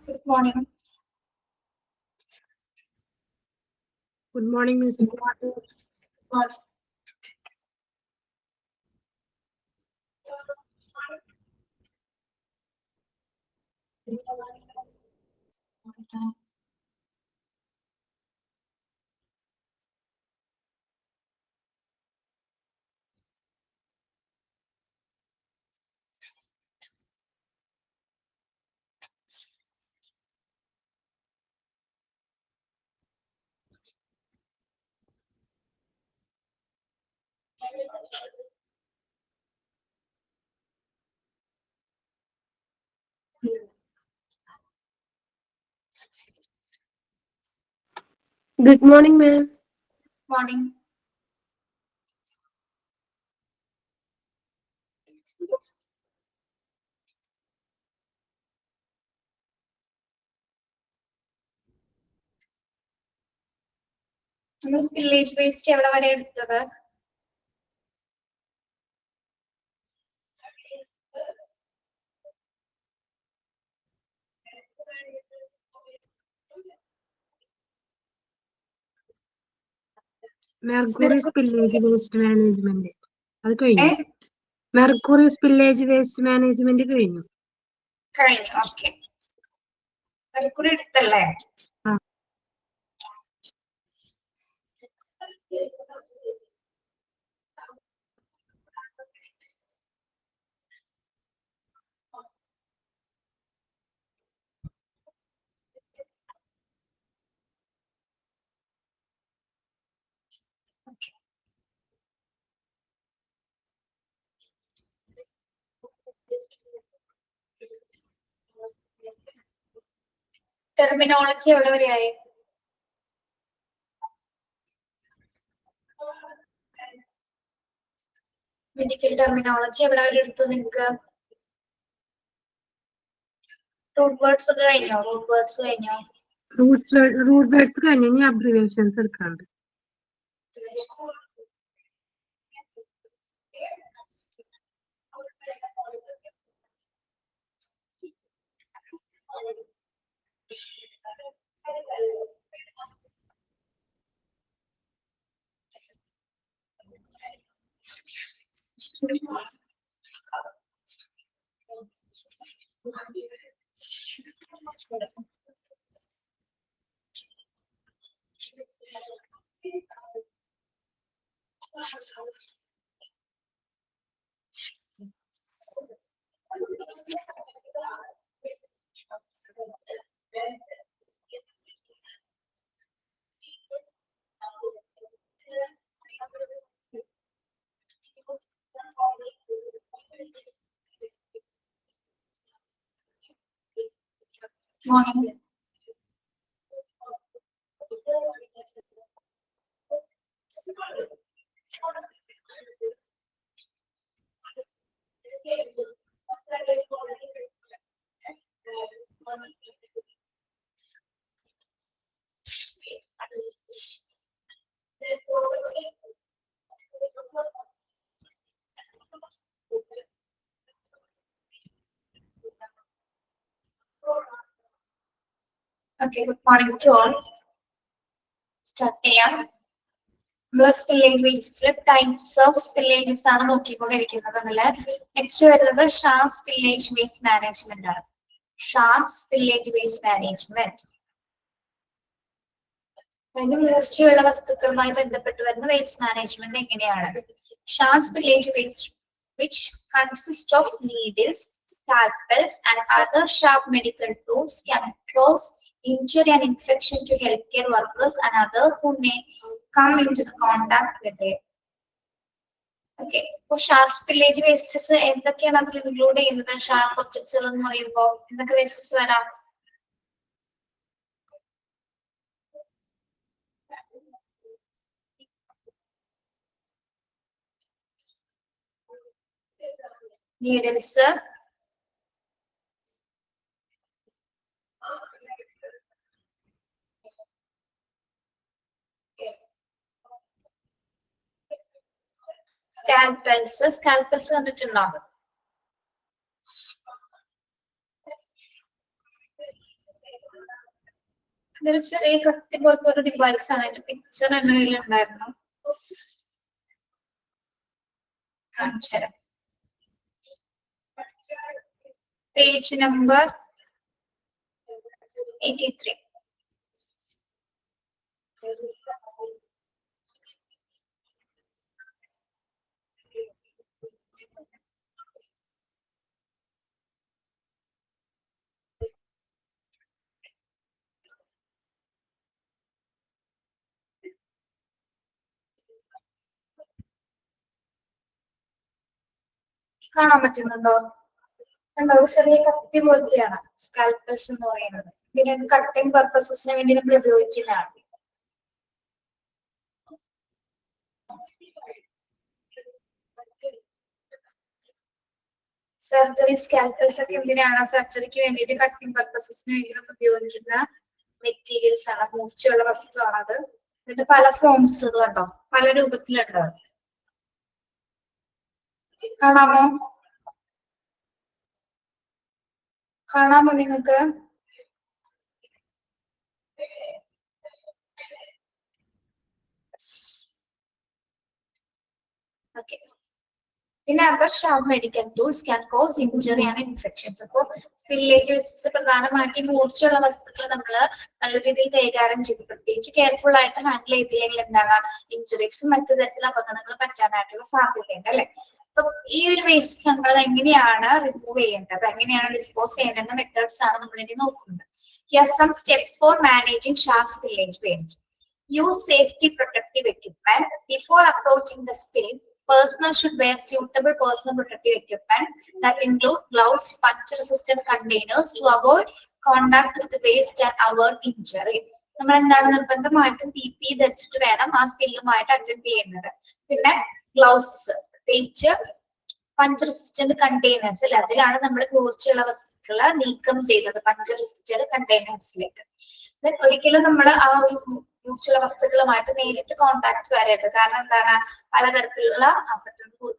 Good morning. Good morning, Miss. Good morning. Good morning, ma'am. Morning. Miss village waste എവിടെ വരെ എടുത്തത്? Mercury spillage waste management. അത് കഴിഞ്ഞു. Mercury spillage waste management കഴിഞ്ഞു. കഴിഞ്ഞു. Okay. Mercury എടുത്തല്ലേ? ആ. ടെർമിനോളജി എവിടെ വരെയായി? മെഡിക്കൽ ടെർമിനോളജി എവിടെ വരെ എടുത്തു നിങ്ങൾക്ക്? റൂട്ട് വേർഡ്സ് ഒക്കെ കഴിഞ്ഞോ? റൂട്ട് വേർഡ്സ് കഴിഞ്ഞോ? റൂട്ട് വേർഡ്സ് കഴിഞ്ഞു. ഇനി അബ്രിവേഷൻസ് എടുക്കാണ്ട്. Morning. Okay, good morning to all. Start ചെയ്യാം. നമ്മൾ സ്പില്ലേജ് വേസ്റ്റ്സിൽ ടൈപ്സ് ഓഫ് സ്പില്ലേജസ് ആണ് നോക്കിക്കൊണ്ടിരിക്കുന്നത്. അതില് നെക്സ്റ്റ് വരുന്നത് ഷാർപ്പ് സ്പില്ലേജ് വേസ്റ്റ് മാനേജ്മെന്റ് ആണ്. ഷാർപ്പ് സ്പില്ലേജ് വേസ്റ്റ് മാനേജ്മെന്റ് അതിന് മൂർച്ചയുള്ള വസ്തുക്കളുമായി ബന്ധപ്പെട്ട് വരുന്ന വേസ്റ്റ് മാനേജ്മെന്റ് എങ്ങനെയാണ്? Sharp spillage waste which consist of needles, scalpels and other sharp medical tools can cause injury and infection to healthcare workers and others who may come into the contact with it. Okay, so sharp spillage wastes എന്തൊക്കെയാണ് അതിൽ include ചെയ്യുന്നത്? Sharp ഒബ്ജക്ട്സുകൾ എന്ന് പറയുമ്പോൾ എന്തൊക്കെ wastes വരാം? Needles, scalpels കണ്ടിട്ടുണ്ടോ? ഇതൊരു ചെറിയ കത്തി പോലത്തെ ഒരു ഡിവൈസ് ആണ്. അതിന്റെ പിക്ചർ എന്റെ കയ്യിലുണ്ടായിരുന്നു. കാണിച്ചു തരാം. Page number 83. കാണാൻ പറ്റുന്നുണ്ടോ? കണ്ടോ, ഒരു ചെറിയ കത്തി പോലത്തെയാണ് സ്കാൽപ്പൽസ് എന്ന് പറയുന്നത്. ഇതിനെ കട്ടിംഗ് പർപ്പസസിന് വേണ്ടി നമ്മൾ ഉപയോഗിക്കുന്നതാണ്. സർജറി സ്കാൽപ്പൽസ് ഒക്കെ എന്തിനാണ്? സർജറിക്ക് വേണ്ടിയിട്ട് കട്ടിംഗ് പർപ്പസസിന് വേണ്ടി നമ്മൾ ഉപയോഗിക്കുന്ന മെറ്റീരിയൽസ് ആണ്, മൂർച്ചയുള്ള വസ്തുവാണത്. ഇതിന്റെ പല ഫോംസ് കണ്ടോ, പല രൂപത്തിലുണ്ട്. കാണാമോ? കാണാമോ നിങ്ങൾക്ക്? ഓക്കെ. പിന്നെ other sharp medical tools can cos injury and infections. അപ്പോൾ സ്പില്ലേജസ് പ്രധാനമായിട്ട് മൂർച്ചയുള്ള വസ്തുക്കൾ നമ്മൾ നല്ല രീതിയിൽ കൈകാര്യം ചെയ്ത് പ്രത്യേകിച്ച് കെയർഫുൾ ആയിട്ട് ഹാൻഡിൽ ചെയ്തില്ലെങ്കിൽ എന്താണ് ഇഞ്ചുറീസും മറ്റു തരത്തിലുള്ള അപകടങ്ങൾ പറ്റാനായിട്ടുള്ള സാധ്യതയുണ്ട് അല്ലെ. അപ്പൊ ഈ ഒരു വേസ്റ്റ് നമ്മൾ എങ്ങനെയാണ് റിമൂവ് ചെയ്യേണ്ടത്, എങ്ങനെയാണ് ഡിസ്പോസ് ചെയ്യേണ്ടത് മെത്തേഡ്സ് ആണ് നമ്മൾ ഇനി നോക്കുന്നത്. Here are some steps for managing sharp spillage waste. Use safety protective equipment. Before approaching the spill, personnel should wear suitable personal protective equipment that include gloves, punch-resistant containers to avoid contact with the waste and avoid injury. നമ്മൾ എന്താണ് നിർബന്ധമായിട്ടും PPE ധരിച്ചിട്ട് വേണം ആ സ്പില്ലുമായിട്ട് attend ചെയ്യുന്നത്. പിന്നെ gloves, പ്രത്യേകിച്ച് punch resistant containers അല്ലെ, അതിലാണ് നമ്മൾ മൂർച്ചയുള്ള വസ്തുക്കള് നീക്കം ചെയ്യുന്നത് പഞ്ച് റെസിസ്റ്റന്റ് കണ്ടെയ്നേഴ്സിലേക്ക്. ഒരിക്കലും നമ്മൾ ആ ഒരു മൂർച്ചയുള്ള വസ്തുക്കളുമായിട്ട് നേരിട്ട് കോണ്ടാക്ട് വരരുത്. കാരണം എന്താണ്, പലതരത്തിലുള്ള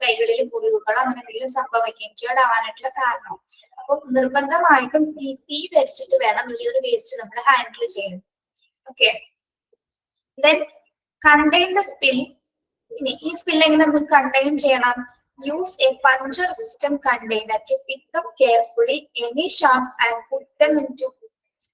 കൈകളിൽ മുറിവുകളോ അങ്ങനെ എന്തെങ്കിലും സംഭവിക്കുകയും ഇഞ്ചേർഡ് ആവാനായിട്ടുള്ള കാരണം. അപ്പൊ നിർബന്ധമായിട്ടും PPE ധരിച്ചിട്ട് വേണം ഈ ഒരു വേസ്റ്റ് നമ്മൾ ഹാൻഡിൽ ചെയ്യാൻ. Okay. Then contain the spill. ഇനി ഈ സ്പിൽ എങ്ങനെ നമുക്ക് കണ്ടെയ്ൻ ചെയ്യണം? Use a puncture resistant container to pick up carefully any sharp and put them into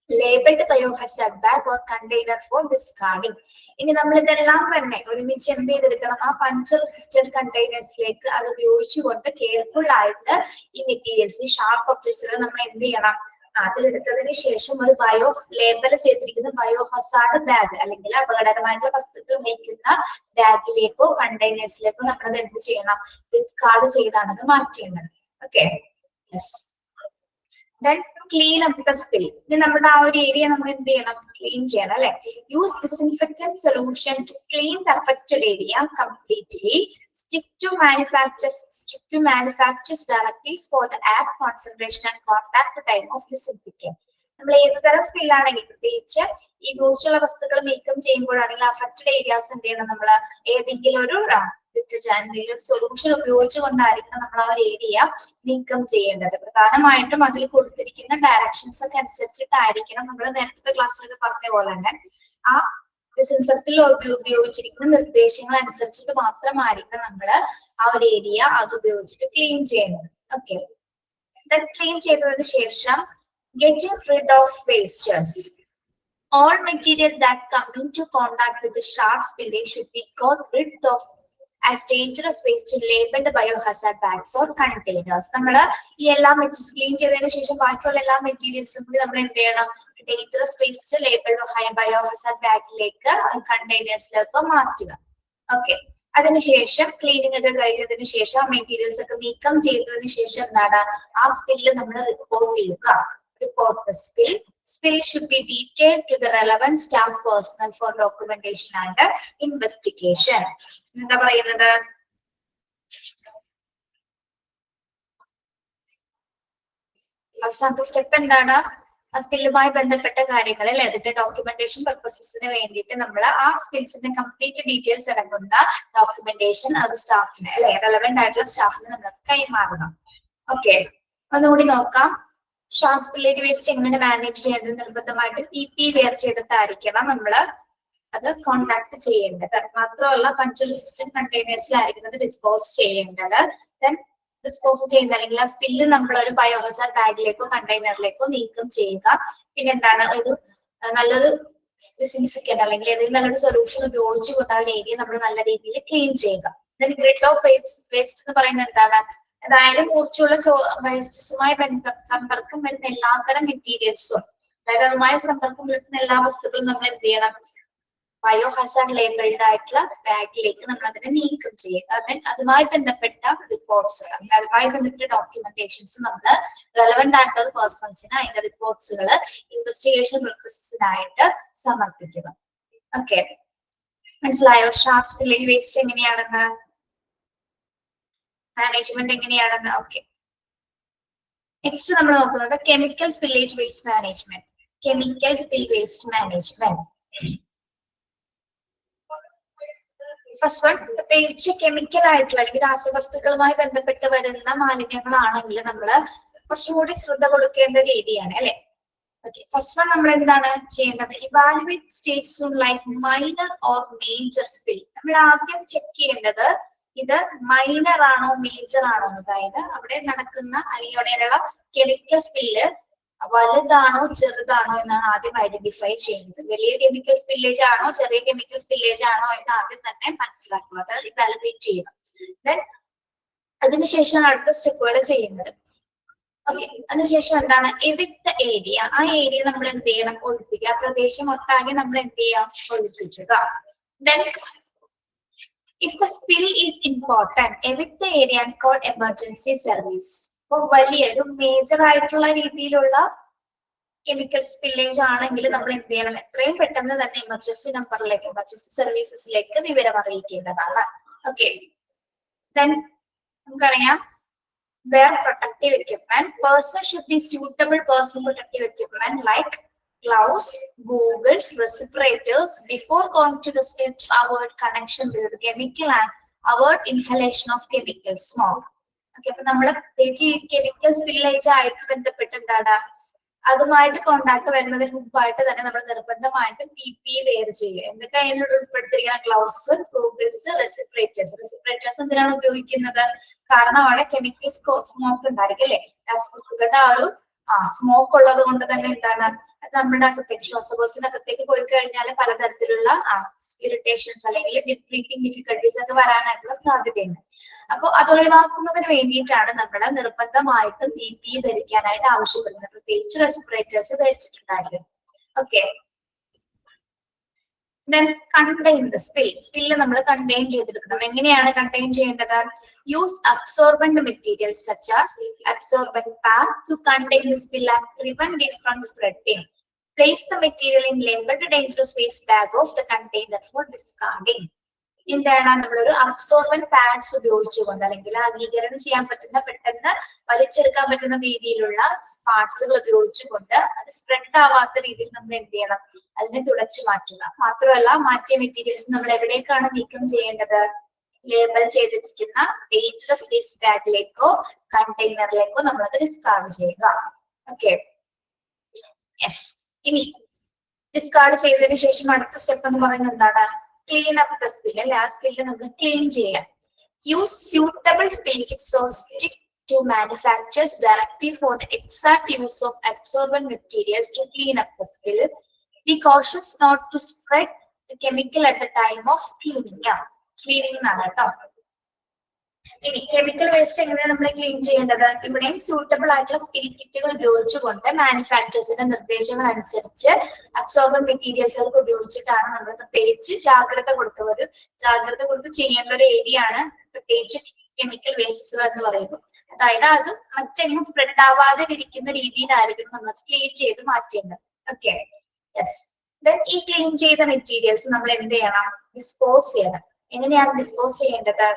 labeled biohazard bag or container for discarding. ഇനി നമ്മൾ ഇതെല്ലാം തന്നെ ഒരുമിച്ച് എന്ത് ചെയ്തെടുക്കണം? ആ പഞ്ചർ റെസിസ്റ്റന്റ് കണ്ടെയ്നേഴ്സിലേക്ക് അത് ഉപയോഗിച്ചുകൊണ്ട് കെയർഫുൾ ആയിട്ട് ഈ മെറ്റീരിയൽസ്, ഈ ഷാർപ്പ് ഒബ്ജക്ട്സുകൾ നമ്മൾ എന്ത് ചെയ്യണം? അതിലെടുത്തതിന് ശേഷം ഒരു ബയോ ലേബൽ ചെയ്തിരിക്കുന്ന ബയോ ഹസാർഡ് ബാഗ് അല്ലെങ്കിൽ അപകടകരമായിട്ടുള്ള വസ്തുക്കൾ വഹിക്കുന്ന ബാഗിലേക്കോ കണ്ടെയ്നേഴ്സിലേക്കോ നമ്മളത് എന്ത് ചെയ്യണം? ഡിസ്കാർഡ് ചെയ്താണ് അത് മാറ്റേണ്ടത്. Okay. Yes. Then clean up the spill. ഇനി നമ്മുടെ ആ ഒരു ഏരിയ നമ്മൾ എന്ത് ചെയ്യണം? ക്ലീൻ ചെയ്യണം അല്ലെ. Use disinfectant solution to clean the affected area completely. Stick to manufacturers directly for the air concentration and contact time of disinfectant. നമ്മൾ ഏത് തരം സ്പില്ലാണെങ്കിൽ പ്രത്യേകിച്ച് ഈ മൂർച്ചയുള്ള വസ്തുക്കൾ നീക്കം ചെയ്യുമ്പോഴാണെങ്കിൽ അഫക്റ്റഡ് ഏരിയാസ് എന്ത് ചെയ്യണം? നമ്മൾ ഏതെങ്കിലും ഒരു സൊല്യൂഷൻ ഉപയോഗിച്ചുകൊണ്ടായിരിക്കണം നമ്മൾ ആ ഒരു ഏരിയ നീക്കം ചെയ്യേണ്ടത്. പ്രധാനമായിട്ടും അതിൽ കൊടുത്തിരിക്കുന്ന ഡയറക്ഷൻസ് ഒക്കെ അനുസരിച്ചിട്ടായിരിക്കണം. നമ്മൾ നേരത്തെ ക്ലാസ്സിലൊക്കെ പറഞ്ഞ പോലെ തന്നെ ആ ഡിസിൻഫെക്റ്റിൽ ഉപയോഗിച്ചിരിക്കുന്ന നിർദ്ദേശങ്ങൾ അനുസരിച്ചിട്ട് മാത്രമായിരിക്കണം നമ്മൾ ആ ഒരു ഏരിയ അത് ഉപയോഗിച്ചിട്ട് ക്ലീൻ ചെയ്യുന്നത്. ഓക്കെ. ക്ലീൻ ചെയ്തതിനു ശേഷം getting rid of wastes. All materials that come into contact with the sharp spillage should be got rid of as dangerous waste in labeled biohazard bags or containers. നമ്മൾ ഈ എല്ലാ materials clean ചെയ്തതിനു ശേഷം ബാക്കിയുള്ള എല്ലാ മെറ്റീരിയൽസും കൂടി നമ്മൾ എന്ത് ചെയ്യണം? ഡേഞ്ചറസ് വേസ്റ്റ് ലേബിൾഡ് ബയോഹസാർഡ് ബാഗിലേക്ക് കണ്ടെയ്നേഴ്സിലേക്ക് മാറ്റുക. ഓക്കെ. അതിനുശേഷം ക്ലീനിങ് ഒക്കെ കഴിഞ്ഞതിന് ശേഷം മെറ്റീരിയൽസ് ഒക്കെ നീക്കം ചെയ്തതിനു ശേഷം എന്താണ്? ആ സ്പില്ല് നമ്മൾ റിപ്പോർട്ട് ചെയ്യുക. Report the spill. Spill should be detailed to the relevant staff personnel for documentation and investigation. എന്താ പറയുന്നത്? അവസാനത്തെ സ്റ്റെപ്പ് എന്താണ്? ആ സ്പില്ലുമായി ബന്ധപ്പെട്ട കാര്യങ്ങൾ അല്ലെ, അതിന്റെ ഡോക്യുമെന്റേഷൻ പർപ്പസസിന് വേണ്ടിയിട്ട് നമ്മൾ ആ സ്പിൽസിന്റെ കംപ്ലീറ്റ് ഡീറ്റെയിൽസ് അടങ്ങുന്ന ഡോക്യുമെന്റേഷൻ അത് സ്റ്റാഫിന് അല്ലെ, റെലവെന്റ് ആയിട്ടുള്ള സ്റ്റാഫിന് നമ്മൾ കൈമാറണം. ഓക്കെ. ഒന്നുകൂടി നോക്കാം. ഷാർപ്പ് സ്പില്ലേജ് വേസ്റ്റ് എങ്ങനെ മാനേജ് ചെയ്യേണ്ടത് നിർബന്ധമായിട്ടും PP വെയർ ചെയ്തിട്ടായിരിക്കണം നമ്മള് അത് കോണ്ടാക്ട് ചെയ്യേണ്ടത്. മാത്രമല്ല പഞ്ചർ റെസിസ്റ്റന്റ് കണ്ടെയ്നേഴ്സിലായിരിക്കും അത് ഡിസ്പോസ് ചെയ്യേണ്ടത്. ദെൻ ഡിസ്പോസ് ചെയ്യുന്ന അല്ലെങ്കിൽ ആ സ്പില്ല് നമ്മൾ ഒരു ബയോഹസാർഡ് ബാഗിലേക്കോ കണ്ടെയ്നറിലേക്കോ നീക്കം ചെയ്യുക. പിന്നെ എന്താണ് ഒരു നല്ലൊരു ഡിസിൻഫിക്കന്റ് അല്ലെങ്കിൽ ഏതെങ്കിലും നല്ലൊരു സൊല്യൂഷൻ ഉപയോഗിച്ചുകൊണ്ട് ആ ഒരു ഏരിയ നമ്മൾ നല്ല രീതിയിൽ ക്ലീൻ ചെയ്യുക. ദെൻ ഗ്രിഡ് ഓഫ് വേസ്റ്റ് എന്ന് പറയുന്നത് എന്താണ്? അതായത് മൂർച്ചയുള്ള വേസ്റ്റസുമായി സമ്പർക്കം വരുന്ന എല്ലാത്തരം മെറ്റീരിയൽസും, അതായത് അതുമായി സമ്പർക്കം വരുത്തുന്ന എല്ലാ വസ്തുക്കളും നമ്മൾ എന്ത് ചെയ്യണം? ബയോഹസാർഡ് ലേബിൾഡ് ആയിട്ടുള്ള ബാഗിലേക്ക് നമ്മൾ അതിനെ നീക്കം ചെയ്യുക. ദെൻ അതുമായി ബന്ധപ്പെട്ട റിപ്പോർട്ട്സ്, അതുമായി ബന്ധപ്പെട്ട ഡോക്യുമെന്റേഷൻസ് നമ്മൾ റെലവെന്റ് ആയിട്ടുള്ള പേഴ്സൺസിന് അതിന്റെ റിപ്പോർട്ട്സുകൾ ഇൻവെസ്റ്റിഗേഷൻ പർപ്പസിനായിട്ട് സമർപ്പിക്കുക. ഓക്കെ, മനസ്സിലായോ ഷാർപ്പ് സ്പില്ലേജ് വേസ്റ്റ് എങ്ങനെയാണെന്ന്, മാനേജ്മെന്റ് എങ്ങനെയാണെന്ന്? ഓക്കെ, നെക്സ്റ്റ് നമ്മൾ നോക്കുന്നത് chemical spillage waste management. Chemical spill waste management. First one, പ്രത്യേകിച്ച് കെമിക്കൽ ആയിട്ടുള്ള അല്ലെങ്കിൽ രാസവസ്തുക്കളുമായി ബന്ധപ്പെട്ട് വരുന്ന മാലിന്യങ്ങളാണെങ്കിൽ നമ്മൾ കുറച്ചുകൂടി ശ്രദ്ധ കൊടുക്കേണ്ട ഒരു ഏരിയയാണ് അല്ലെ. ഓക്കെ, ഫസ്റ്റ് വൺ നമ്മൾ എന്താണ് ചെയ്യേണ്ടത്? Evaluate States on like minor or major spill. നമ്മൾ ആദ്യം ചെക്ക് ചെയ്യേണ്ടത് ഇത് മൈനർ ആണോ മേജർ ആണോ, അതായത് അവിടെ നടക്കുന്ന അല്ലെങ്കിൽ അവിടെയുള്ള കെമിക്കൽ സ്പില്ല് വലുതാണോ ചെറുതാണോ എന്നാണ് ആദ്യം ഐഡന്റിഫൈ ചെയ്യുന്നത്. വലിയ കെമിക്കൽ സ്പില്ലേജ് ആണോ ചെറിയ കെമിക്കൽ സ്പില്ലേജ് ആണോ എന്ന് ആദ്യം തന്നെ മനസ്സിലാക്കുക, അത് ഇവാലുവേറ്റ് ചെയ്യുക. ദെൻ അതിനുശേഷം അടുത്ത സ്റ്റെപ്പുകൾ ചെയ്യുന്നത്. ഓക്കെ, അതിനുശേഷം എന്താണ്? Evict the area. ആ ഏരിയ നമ്മൾ എന്ത് ചെയ്യണം? ഒഴിപ്പിക്കുക. ആ പ്രദേശം ഒട്ടാകെ നമ്മൾ എന്ത് ചെയ്യാം? ഒഴിപ്പിക്കുക. Then if the spill is important, evict the area and call emergency service. അപ്പോൾ വലിയൊരു മേജർ ആയിട്ടുള്ള രീതിയിലുള്ള കെമിക്കൽ സ്പില്ലേജ് ആണെങ്കിൽ നമ്മൾ എന്ത് ചെയ്യണം? എത്രയും പെട്ടെന്ന് തന്നെ എമർജൻസി നമ്പറിലേക്ക്, എമർജൻസി സർവീസസിലേക്ക് വിവരം അറിയിക്കേണ്ടതാണ്. ഓക്കെ, ദെൻ നമുക്കറിയാം wear protective equipment. Person should be suitable personal protective equipment like gloves, goggles, respirators before going to the spill to avoid connection with the chemical and avoid inhalation of chemical smoke. Okay, അപ്പൊ നമ്മൾ പ്രത്യേകിച്ച് ഈ chemical spillage ആയിട്ട് ബന്ധപ്പെട്ട് എന്താണ് അതുമായിട്ട് contact വരുന്നതിന് മുമ്പായിട്ട് തന്നെ നമ്മൾ നിർബന്ധമായിട്ടും PP വെയർ ചെയ്യുക. എന്തൊക്കെ അതിനോട് ഉൾപ്പെടുത്തിയിരിക്കുന്ന? Gloves, goggles, റെസിപ്രേറ്റേഴ്സ്. റെസിപ്രേറ്റേഴ്സ് എന്തിനാണ് ഉപയോഗിക്കുന്നത്? കാരണം അവിടെ കെമിക്കൽ സ്മോക്ക് ഉണ്ടായിരിക്കും അല്ലെ. രാസവസ്തുക്കളുടെ ആ ഒരു സ്മോക്ക് ഉള്ളത് കൊണ്ട് തന്നെ എന്താണ് അത് നമ്മുടെ അകത്തേക്ക്, ശ്വാസകോശത്തിന്റെ അകത്തേക്ക് പോയി കഴിഞ്ഞാൽ പലതരത്തിലുള്ള ഇറിറ്റേഷൻസ് അല്ലെങ്കിൽ ബ്രീത്തിങ് ഡിഫിക്കൽട്ടീസ് ഒക്കെ വരാനായിട്ടുള്ള സാധ്യതയുണ്ട്. അപ്പൊ അത് ഒഴിവാക്കുന്നതിന് വേണ്ടിയിട്ടാണ് നമ്മൾ നിർബന്ധമായിട്ടും PP ധരിക്കാനായിട്ട് ആവശ്യപ്പെടുന്നത്. പ്രത്യേകിച്ച് റെസ്പിറേറ്റേഴ്സ് ധരിച്ചിട്ടുണ്ടായിരുന്നു. Okay, then contain the spill. Spill നമ്മൾ contain ചെയ്തെടുക്കണം. എങ്ങനെയാണ് contain ചെയ്യേണ്ടത്? Use absorbent materials such as absorbent pad to contain the spill and prevent it from spreading. Place the material in labeled dangerous waste bag of the container for discarding. എന്താണ്? നമ്മളൊരു absorbent pads ഉപയോഗിച്ചുകൊണ്ട് അല്ലെങ്കിൽ ആഗീകരണം ചെയ്യാൻ പറ്റുന്ന, പെട്ടെന്ന് വലിച്ചെടുക്കാൻ പറ്റുന്ന രീതിയിലുള്ള പാർട്സുകൾ ഉപയോഗിച്ചുകൊണ്ട് അത് സ്പ്രെഡ് ആവാത്ത രീതിയിൽ നമ്മൾ എന്ത് ചെയ്യണം? അതിനെ തുടച്ചു മാറ്റുക. മാത്രമല്ല മാറ്റിയ മെറ്റീരിയൽസ് നമ്മൾ എവിടേക്കാണ് നീക്കം ചെയ്യേണ്ടത്? ലേബൽ ചെയ്തിരിക്കുന്ന ഡേഞ്ചറസ് വേസ്റ്റ് ബാഗിലേക്കോ കണ്ടെയ്നറിലേക്കോ നമ്മളത് ഡിസ്കാർഡ് ചെയ്യുക. Okay, yes. ഇനി ഡിസ്കാർഡ് ചെയ്തതിനു ശേഷം അടുത്ത സ്റ്റെപ്പ് എന്ന് പറയുന്നത് എന്താണ്? Clean up the spill. അല്ലെ, ആ സ്പില്ല് നമ്മൾ ക്ലീൻ ചെയ്യാം. Use suitable spill kits or stick to manufacturers directly for the exact use of absorbent materials to clean up the spill. Be cautious not to spread the chemical at the time of cleaning. Cleaning എന്നാണ് കേട്ടോ. ഇനി chemical waste എങ്ങനെയാണ് നമ്മൾ clean ചെയ്യേണ്ടത്? ഇവിടെയും suitable ആയിട്ടുള്ള spill കിറ്റുകൾ ഉപയോഗിച്ചുകൊണ്ട് മാനുഫാക്ചേഴ്സിന്റെ നിർദ്ദേശങ്ങൾ അനുസരിച്ച് അബ്സോർബന്റ് മെറ്റീരിയൽസുകൾക്ക് ഉപയോഗിച്ചിട്ടാണ് നമ്മൾ പ്രത്യേകിച്ച് ജാഗ്രത കൊടുത്ത് ചെയ്യേണ്ട ഒരു ഏരിയ ആണ് പ്രത്യേകിച്ച് കെമിക്കൽ വേസ്റ്റസുകൾ എന്ന് പറയുമ്പോൾ. അതായത് അത് മറ്റെങ്ങും സ്പ്രെഡ് ആവാതെ ഇരിക്കുന്ന രീതിയിലായിരിക്കും നമ്മൾ ക്ലീൻ ചെയ്ത് മാറ്റേണ്ടത്. Okay, yes. ദെൻ ഈ ക്ലീൻ ചെയ്ത മെറ്റീരിയൽസ് നമ്മൾ എന്ത് ചെയ്യണം? ഡിസ്പോസ് ചെയ്യണം. എങ്ങനെയാണ് ഡിസ്പോസ് ചെയ്യേണ്ടത്?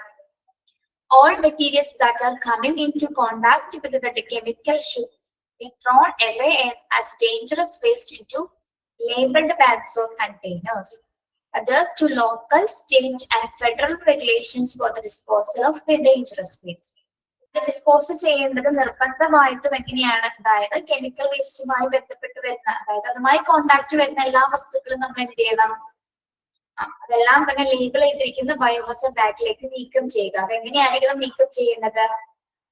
All materials that are coming into contact with the chemical should be thrown away as dangerous waste into labeled bags or containers. Other to local, state and federal regulations for the disposal of dangerous waste. ഇത് dispose ചെയ്യേണ്ടത് നിർബന്ധമായിട്ടും എങ്ങനെയാണ്, അതായത് chemical വേസ്റ്റുമായി ബന്ധപ്പെട്ട് വരുന്ന, അതായത് അതുമായി contact വരുന്ന എല്ലാ വസ്തുക്കളും നമ്മൾ എന്ത് ചെയ്യണം, അതെല്ലാം തന്നെ ലേബിൾ ചെയ്തിരിക്കുന്ന ബയോഹസാർഡ് ബാഗിലേക്ക് നീക്കം ചെയ്യുക. അതെങ്ങനെയായിരിക്കണം നീക്കം ചെയ്യേണ്ടത്?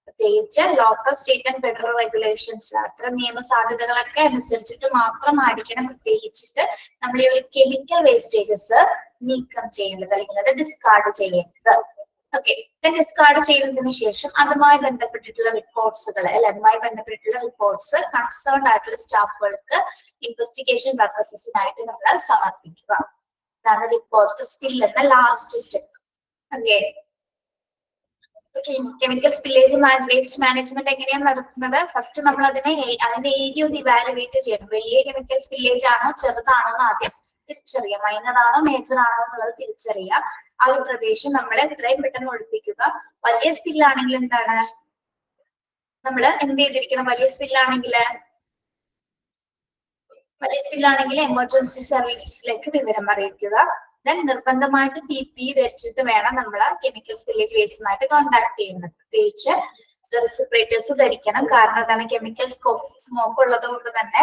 പ്രത്യേകിച്ച് local, state and federal regulations, അത്തരം നിയമ സാധ്യതകളൊക്കെ അനുസരിച്ചിട്ട് മാത്രമായിരിക്കണം പ്രത്യേകിച്ചിട്ട് നമ്മൾ ഈ ഒരു കെമിക്കൽ വേസ്റ്റേജസ് നീക്കം ചെയ്യേണ്ടത്, അല്ലെങ്കിൽ അത് ഡിസ്കാർഡ് ചെയ്യേണ്ടത്. ഓക്കെ, ഡിസ്കാർഡ് ചെയ്തതിനു ശേഷം അതുമായി ബന്ധപ്പെട്ടിട്ടുള്ള റിപ്പോർട്ട്സുകൾ, അല്ലെ, അതുമായി ബന്ധപ്പെട്ടിട്ടുള്ള റിപ്പോർട്ട്സ് കൺസേൺഡ് ആയിട്ടുള്ള സ്റ്റാഫുകൾക്ക് ഇൻവെസ്റ്റിഗേഷൻ പർപ്പസസിനായിട്ട് നമ്മൾ സമർപ്പിക്കുക. ഇതാണ് റിപ്പോർട്ട് സ്പിൽ എന്ന last step. Okay, chemical spillage waste management എങ്ങനെയാണ് നടത്തുന്നത്? ഫസ്റ്റ് നമ്മൾ അതിന്റെ ഏരിയ ഒന്ന് ഇവാലുവേറ്റ് ചെയ്യണം. വലിയ കെമിക്കൽ സ്പില്ലേജ് ആണോ ചെറുതാണോ എന്ന് ആദ്യം തിരിച്ചറിയാം. മൈനർ ആണോ മേജർ ആണോ എന്നുള്ളത് തിരിച്ചറിയാം. ആ ഒരു പ്രദേശം നമ്മൾ എത്രയും പെട്ടെന്ന് ഒഴിപ്പിക്കുക. വലിയ സ്പില്ലാണെങ്കിൽ എന്താണ് നമ്മൾ എന്ത് ചെയ്തിരിക്കണം? വലിയ സ്പില്ലാണെങ്കിൽ എമർജൻസി സർവീസസിലേക്ക് വിവരം അറിയിക്കുക. ദെൻ നിർബന്ധമായിട്ട് PPE ധരിച്ചിട്ട് വേണം നമ്മൾ കെമിക്കൽ സ്പില്ലേജ് വേസ്റ്റുമായിട്ട് കോണ്ടാക്ട് ചെയ്യുന്നത്. പ്രത്യേകിച്ച് റെസിപ്പറേറ്റേഴ്സ് ധരിക്കണം. കാരണം അതാണ് കെമിക്കൽ സ്മോക്ക് ഉള്ളത് കൊണ്ട് തന്നെ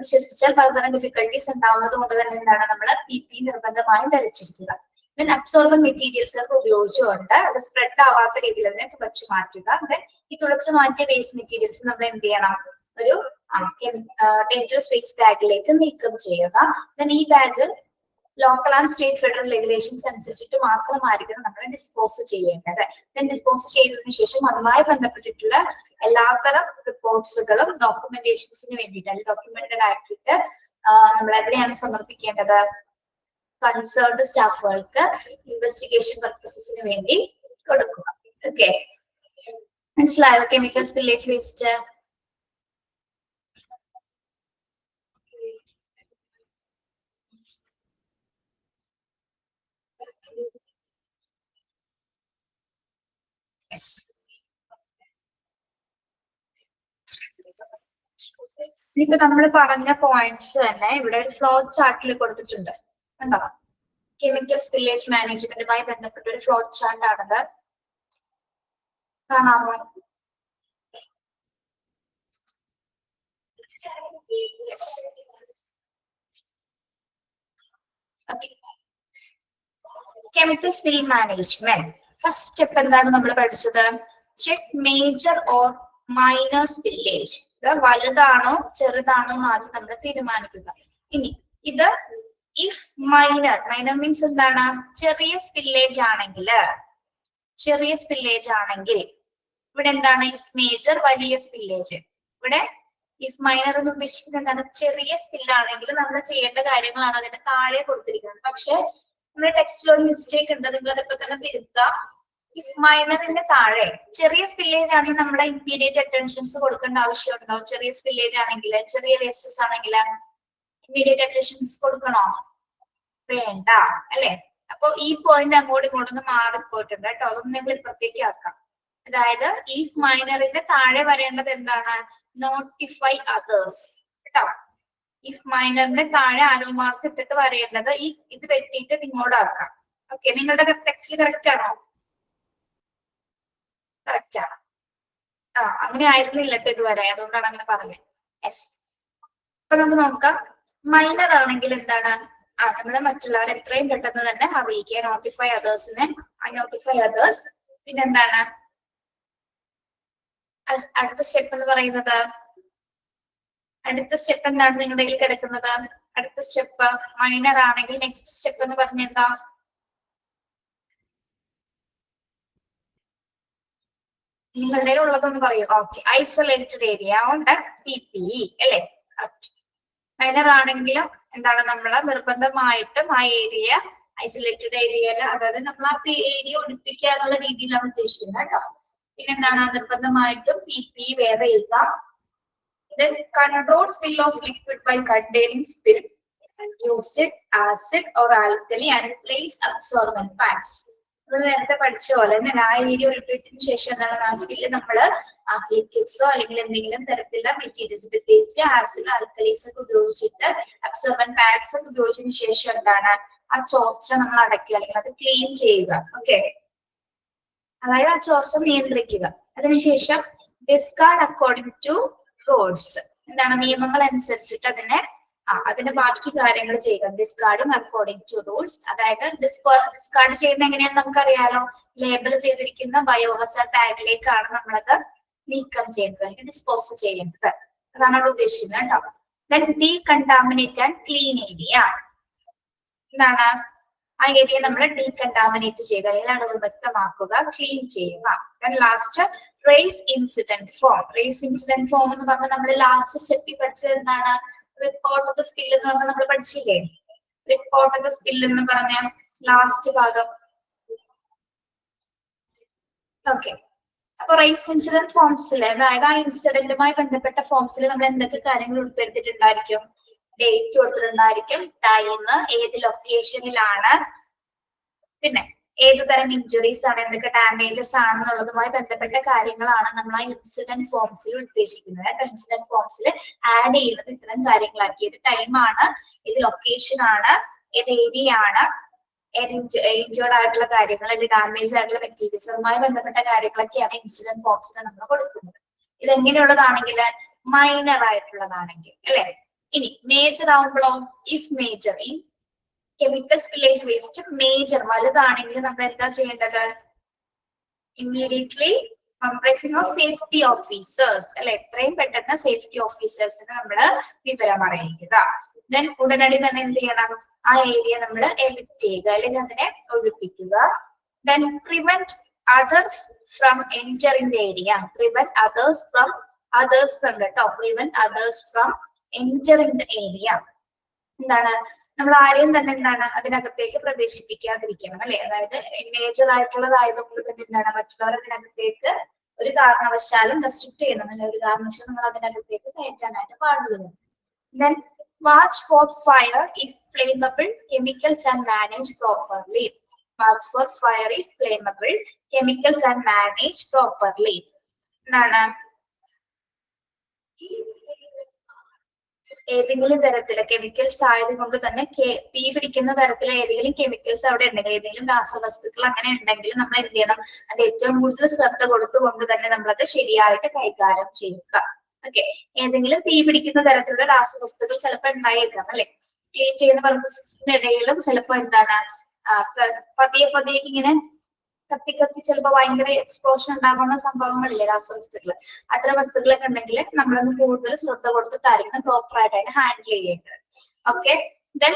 ശ്വസിച്ചാൽ പലതരം ഡിഫിക്കൽട്ടീസ് ഉണ്ടാവുന്നത് കൊണ്ട് തന്നെ എന്താണ് നമ്മൾ PPE നിർബന്ധമായും ധരിച്ചിരിക്കുക. ദെൻ അബ്സോർബൻ മെറ്റീരിയൽസ് ഒക്കെ ഉപയോഗിച്ചുകൊണ്ട് അത് സ്പ്രെഡ് ആവാത്ത രീതിയിൽ തന്നെ തുളച്ചു മാറ്റുക. ദെൻ ഈ തുളച്ചു മാറ്റിയ വേസ്റ്റ് മെറ്റീരിയൽസ് നമ്മൾ എന്ത് ചെയ്യണം? ഒരു ഡേഞ്ചറസ് വേസ്റ്റ് ബാഗിലേക്ക് നീക്കം ചെയ്യുക. ദെൻ ഈ bag local and state federal regulations അനുസരിച്ചിട്ട് മാത്രമായിരിക്കണം നമ്മൾ ഡിസ്പോസ് ചെയ്യേണ്ടത്. ദെൻ ഡിസ്പോസ് ചെയ്തതിനു ശേഷം അതുമായി ബന്ധപ്പെട്ടിട്ടുള്ള എല്ലാത്തരം റിപ്പോർട്ട്സുകളും ഡോക്യുമെന്റേഷൻസിന് വേണ്ടിയിട്ട്, അല്ലെങ്കിൽ ഡോക്യുമെന്റഡ് ആക്കിയിട്ട് നമ്മൾ എവിടെയാണ് സമർപ്പിക്കേണ്ടത്? കൺസേൺഡ് സ്റ്റാഫുകൾക്ക് ഇൻവെസ്റ്റിഗേഷൻ പർപ്പസസിന് വേണ്ടി കൊടുക്കുക. ഓക്കെ, മനസ്സിലായോ കെമിക്കൽ സ്പില്ലേജ് വേസ്റ്റ്? ഇപ്പൊ നമ്മൾ പറഞ്ഞ പോയിന്റ്സ് തന്നെ ഇവിടെ ഒരു ഫ്ലോ ചാർട്ടിൽ കൊടുത്തിട്ടുണ്ട്. കണ്ടോ? കെമിക്കൽ സ്പില്ലേജ് മാനേജ്മെന്റുമായി ബന്ധപ്പെട്ട ഒരു ഫ്ലോ ചാർട്ട് ആണത്. കാണാമോ? Chemical spill management first step എന്താണ് നമ്മൾ പഠിച്ചത്? Check major or minor spillage. ഇത് വലുതാണോ ചെറുതാണോ എന്ന് ആദ്യം നമ്മൾ തീരുമാനിക്കുക. ഇനി ഇത് ഇഫ് മൈനർ മീൻസ് എന്താണ്? ചെറിയ സ്പില്ലേജ് ആണെങ്കിൽ ഇവിടെ എന്താണ്? ഇഫ് മേജർ വലിയ സ്പില്ലേജ്. ഇവിടെ ഇഫ് മൈനർ എന്ന് ഉദ്ദേശിക്കുന്നത് എന്താണ്? ചെറിയ സ്പില്ലാണെങ്കിൽ നമ്മൾ ചെയ്യേണ്ട കാര്യങ്ങളാണ് അതിന്റെ താഴെ കൊടുത്തിരിക്കുന്നത്. പക്ഷെ നമ്മുടെ ടെക്സ്റ്റിൽ ഒരു മിസ്റ്റേക്ക് ഉണ്ട്, നിങ്ങൾ അതിപ്പോ തന്നെ തിരുത്താം. ഇഫ് മൈനറിന്റെ താഴെ ചെറിയ സ്പില്ലേജ് ആണെങ്കിൽ നമ്മുടെ ഇമ്മീഡിയറ്റ് അറ്റൻഷൻസ് കൊടുക്കേണ്ട ആവശ്യമുണ്ടോ? ചെറിയ സ്പില്ലേജ് ആണെങ്കിൽ, ചെറിയ വേസ്റ്റസ് ആണെങ്കിൽ ഇമ്മീഡിയറ്റ് അറ്റൻഷൻസ് കൊടുക്കണോ? വേണ്ട, അല്ലെ? അപ്പൊ ഈ പോയിന്റ് അങ്ങോട്ടും ഇങ്ങോട്ടൊന്ന് മാറിപ്പോയിട്ടുണ്ട് കേട്ടോ. അതൊന്നും നിങ്ങൾ ഇപ്പുറത്തേക്ക് ആക്കാം. അതായത് ഇഫ് മൈനറിന്റെ താഴെ വരേണ്ടത് എന്താണ്? നോട്ടിഫൈ അതേഴ്സ് കേട്ടോ. ഇഫ് മൈനറിന്റെ താഴെ ആരോ മാർക്ക് ഇട്ടിട്ട് വരേണ്ടത് ഇത് വെട്ടിയിട്ട് ഇങ്ങോട്ടാക്കാം. ഓക്കെ, നിങ്ങളുടെ ടെക്സ്റ്റിൽ കറക്റ്റ് ആണോ? കറക്റ്റ് ആണ്. അങ്ങനെ ആയിരുന്നില്ല ഇപ്പൊ ഇതുവരെ, അതുകൊണ്ടാണ് അങ്ങനെ പറഞ്ഞത്. യെസ്, അപ്പൊ നമുക്ക് നോക്കാം. മൈനർ ആണെങ്കിൽ എന്താണ്? നമ്മള് മറ്റുള്ളവരെ എത്രയും പെട്ടെന്ന് തന്നെ അറിയിക്കുക. നോട്ടിഫൈ അതേഴ്സിനെ, നോട്ടിഫൈ അതേഴ്സ്. പിന്നെന്താണ് അടുത്ത സ്റ്റെപ്പ് എന്ന് പറയുന്നത്? അടുത്ത സ്റ്റെപ്പ് എന്താണ് നിങ്ങളുടെ കയ്യിൽ കിടക്കുന്നത്? അടുത്ത സ്റ്റെപ്പ് മൈനർ ആണെങ്കിൽ നെക്സ്റ്റ് സ്റ്റെപ്പ് എന്ന് പറഞ്ഞ എന്താ? നിങ്ങളുടെ ഉള്ളതൊന്ന് പറയൂ. ഓക്കെ, ഐസൊലേറ്റഡ് ഏരിയ ഉണ്ട് PPE അല്ലെ? കറക്റ്റ്. മൈനർ ആണെങ്കിലും എന്താണ്? നമ്മൾ നിർബന്ധമായിട്ടും ആ ഏരിയ ഐസൊലേറ്റഡ് ഏരിയയിൽ, അതായത് നമ്മൾ ആ ഏരിയ ഒഴിപ്പിക്കുക എന്നുള്ള രീതിയിലാണ് ഉദ്ദേശിക്കുന്നത് കേട്ടോ. പിന്നെന്താണ്? നിർബന്ധമായിട്ടും PPE വെയർ ചെയ്യുക. Then control spill of liquid by containing spill, use it acid or alkali and place absorbent pads. നമ്മൾ നേരത്തെ പഠിച്ച പോലെ തന്നെ ആ ഏരിയ ഒഴിപ്പിച്ചതിന് ശേഷം എന്താണ്? ആ സ്പില്ല് നമ്മൾ ലിക്വിഡ്സോ അല്ലെങ്കിൽ എന്തെങ്കിലും തരത്തിലുള്ള മെറ്റീരിയൽസ്, പ്രത്യേകിച്ച് ആസിഡ് ആൽക്കലീസ് ഒക്കെ ഉപയോഗിച്ചിട്ട് അബ്സോർബന്റ് പാഡ്സ് ഒക്കെ ഉപയോഗിച്ചതിന് ശേഷം എന്താണ്? ആ ചോർച്ച നമ്മൾ അടയ്ക്കുക, അല്ലെങ്കിൽ അത് ക്ലീൻ ചെയ്യുക. ഓക്കെ, അതായത് ആ ചോർച്ച നിയന്ത്രിക്കുക. അതിനുശേഷം ഡിസ്കാർഡ് അക്കോർഡിംഗ് ടു റൂൾസ്, എന്താണ് നിയമങ്ങൾ അനുസരിച്ചിട്ട് അതിന്റെ ബാക്കി കാര്യങ്ങൾ ചെയ്യുക. ഡിസ്കാർഡിങ് അക്കോർഡിംഗ് ടു റൂൾസ്, അതായത് ഡിസ്കാർഡ് ചെയ്യുന്ന എങ്ങനെയാണെന്ന് നമുക്കറിയാലോ. ലേബൽ ചെയ്തിരിക്കുന്ന ബയോഹസാർഡ് ബാഗിലേക്കാണ് നമ്മളത് നീക്കം ചെയ്യുന്നത്, അല്ലെങ്കിൽ ഡിസ്പോസ് ചെയ്യേണ്ടത്. അതാണ് അവിടെ ഉദ്ദേശിക്കുന്നത് കേട്ടോ. Then decontaminate and clean area, എന്താണ് ആ ഏരിയ നമ്മൾ ഡീകണ്ടാമിനേറ്റ് ചെയ്യുക, അല്ലെങ്കിൽ അണുവിമുക്തമാക്കുക, ക്ലീൻ ചെയ്യുക. Then last raise incident form. Raise incident form എന്ന് പറഞ്ഞാൽ നമ്മൾ ലാസ്റ്റ് സ്റ്റെപ്പിൽ പഠിച്ചത് എന്താണ്? റിപ്പോർട്ട് ഓഫ് ദ സ്പിൽ എന്ന് പറഞ്ഞാൽ നമ്മൾ പഠിച്ചില്ലേ? റിപ്പോർട്ട് ഓഫ് ദ സ്പിൽ എന്ന് പറഞ്ഞ ലാസ്റ്റ് ഭാഗം. ഓക്കെ, അപ്പൊ റേസ് ഇൻസിഡന്റ് ഫോംസിൽ, അതായത് ആ ഇൻസിഡന്റുമായി ബന്ധപ്പെട്ട ഫോംസിൽ നമ്മൾ എന്തൊക്കെ കാര്യങ്ങൾ ഉൾപ്പെടുത്തിയിട്ടുണ്ടായിരിക്കും? ഡേറ്റ് കൊടുത്തിട്ടുണ്ടായിരിക്കും, ടൈം, ഏത് ലൊക്കേഷനിലാണ്, പിന്നെ ഏത് തരം ഇഞ്ചുറീസ് ആണ്, എന്തൊക്കെ ഡാമേജസ് ആണെന്നുള്ളതുമായി ബന്ധപ്പെട്ട കാര്യങ്ങളാണ് നമ്മൾ ആ ഇൻസിഡന്റ് ഫോംസിൽ ഉദ്ദേശിക്കുന്നത്. ഇൻസിഡന്റ് ഫോംസിൽ ആഡ് ചെയ്യുന്നത് ഇത്തരം കാര്യങ്ങളാക്കി. ഏത് ടൈമാണ്, ഏത് ലൊക്കേഷൻ ആണ്, ഏത് ഏരിയ ആണ്, ഇഞ്ചേർഡ് ആയിട്ടുള്ള കാര്യങ്ങൾ, അല്ലെങ്കിൽ ഡാമേജ് ആയിട്ടുള്ള മെറ്റീരിയൽസ്, അതുമായി ബന്ധപ്പെട്ട കാര്യങ്ങളൊക്കെയാണ് ഇൻസിഡന്റ് ഫോംസിൽ നമ്മൾ കൊടുക്കുന്നത്. ഇതെങ്ങനെയുള്ളതാണെങ്കിൽ മൈനർ ആയിട്ടുള്ളതാണെങ്കിൽ അല്ലെ. ഇനി മേജർ ആവുമ്പോഴോ, ഇഫ് മേജർ, ഈ കെമിക്കൽ സ്പില്ലേജ് വേസ്റ്റ് മേജർ വലുതാണെങ്കിൽ നമ്മൾ എന്താ ചെയ്യേണ്ടത്? Immediately comprising of safety officers അല്ലെ, എത്രയും പെട്ടെന്ന് സേഫ്റ്റി ഓഫീസേഴ്സിന് നമ്മൾ വിവരം അറിയിക്കുക. ദെൻ ഉടനടി തന്നെ എന്ത് ചെയ്യണം? ആ ഏരിയ നമ്മൾ എവിക്ട് ചെയ്യുക, അല്ലെങ്കിൽ അതിനെ ഒഴിപ്പിക്കുക. Then prevent others from entering the area. Prevent others from others കേട്ടോ. Prevent others from entering the area. എന്താണ്? നമ്മൾ ആരെയും തന്നെ എന്താണ് അതിനകത്തേക്ക് പ്രവേശിപ്പിക്കാതിരിക്കണം അല്ലെ. അതായത് മേജർ ആയിട്ടുള്ളതായതുകൊണ്ട് തന്നെ എന്താണ് മറ്റുള്ളവർ അതിനകത്തേക്ക് ഒരു കാരണവശാലും റെസ്ട്രിക്ട് ചെയ്യണം, അല്ലെ ഒരു കാരണവശാലും നമ്മൾ അതിനകത്തേക്ക് കയറ്റാനായിട്ട് പാടുള്ളത്. Then watch for fire if flammable chemicals are managed properly. Watch for fire if flammable chemicals are managed properly. എന്താണ്? ഏതെങ്കിലും തരത്തില് കെമിക്കൽസ് ആയതുകൊണ്ട് തന്നെ തീ പിടിക്കുന്ന തരത്തിലുള്ള ഏതെങ്കിലും കെമിക്കൽസ് അവിടെ ഉണ്ടെങ്കിൽ, ഏതെങ്കിലും രാസവസ്തുക്കൾ അങ്ങനെ ഉണ്ടെങ്കിൽ നമ്മൾ എന്ത് ചെയ്യണം? അത് ഏറ്റവും കൂടുതൽ ശ്രദ്ധ കൊടുത്തുകൊണ്ട് തന്നെ നമ്മളത് ശരിയായിട്ട് കൈകാര്യം ചെയ്യുക. ഓക്കെ, ഏതെങ്കിലും തീ പിടിക്കുന്ന തരത്തിലുള്ള രാസവസ്തുക്കൾ ചിലപ്പോൾ ഉണ്ടായേക്കാം അല്ലെ. ക്ലീൻ ചെയ്യുന്ന പ്രോസസ്സിന്റെ ഇടയിലും ചിലപ്പോൾ എന്താണ് പതിയെ പതിയെ ഇങ്ങനെ കത്തി കത്തി ചിലപ്പോൾ ഭയങ്കര എക്സ്പ്ലോഷൻ ഉണ്ടാകുന്ന സംഭവങ്ങളില്ലേ രാസവസ്തുക്കൾ. അത്തരം വസ്തുക്കളൊക്കെ ഉണ്ടെങ്കിൽ നമ്മളൊന്ന് കൂടുതൽ ശ്രദ്ധ കൊടുത്തിട്ടായിരിക്കണം പ്രോപ്പർ ആയിട്ട് അതിനെ ഹാൻഡിൽ ചെയ്യേണ്ടത്. ഓക്കെ, ദെൻ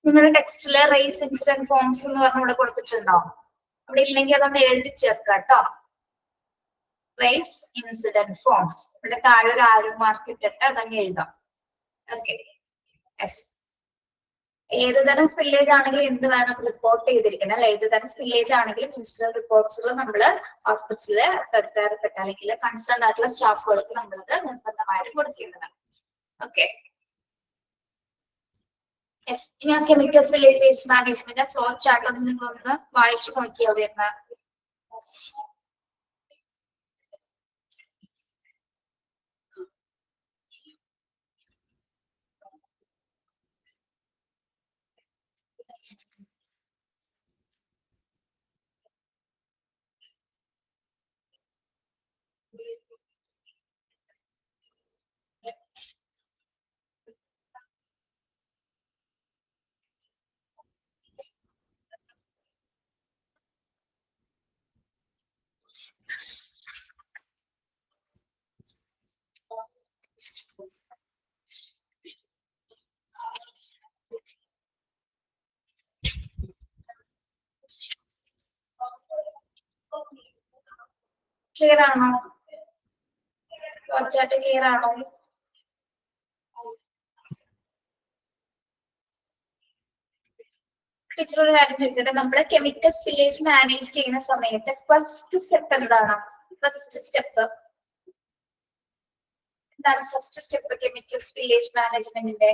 നിങ്ങളുടെ ടെക്സ്റ്റില് റേസ് ഇൻസിഡന്റ് ഫോംസ് എന്ന് പറഞ്ഞ ഇവിടെ കൊടുത്തിട്ടുണ്ടോ? അവിടെ ഇല്ലെങ്കിൽ അതൊന്ന് എഴുതി ചേർക്കാം കേട്ടോ. റേസ് ഇൻസിഡന്റ് ഫോംസ് ഇവിടെ താഴെ ഒരു ആരോ മാർക്ക് ഇട്ടിട്ട് അതങ്ങ് എഴുതാം. Okay, yes. ഏത് തരം സ്പില്ലേജ് ആണെങ്കിലും എന്ത് വേണം? റിപ്പോർട്ട് ചെയ്തിരിക്കണം അല്ലെ. ഏത് തരം സ്പില്ലേജ് ആണെങ്കിലും ഇൻസിഡന്റ് റിപ്പോർട്ട്സുകൾ നമ്മൾ ഹോസ്പിറ്റലില് പ്രധാനപ്പെട്ട അല്ലെങ്കിൽ കൺസേൺ ആയിട്ടുള്ള സ്റ്റാഫുകൾക്ക് നമ്മളത് നിർബന്ധമായിട്ട് കൊടുക്കേണ്ടതാണ്. Okay, yes. ഇനി ആ chemical spillage waste management flow chart നിങ്ങൾ ഒന്ന് വായിച്ചു നോക്കി. അവിടെ ഇരുന്ന ക്ലിയർ ആണോ? ഫ്ലോചാർട്ട് ക്ലിയർ ആണോ? ടീച്ചർ ഒരു കാര്യം ചോദിക്കട്ടെ, നമ്മള് കെമിക്കൽ സ്പില്ലേജ് മാനേജ് ചെയ്യുന്ന സമയത്ത് ഫസ്റ്റ് സ്റ്റെപ്പ് എന്താണ്? ഫസ്റ്റ് സ്റ്റെപ്പ് എന്താണ്? ഫസ്റ്റ് സ്റ്റെപ്പ് കെമിക്കൽ സ്പില്ലേജ് മാനേജ്മെന്റിന്റെ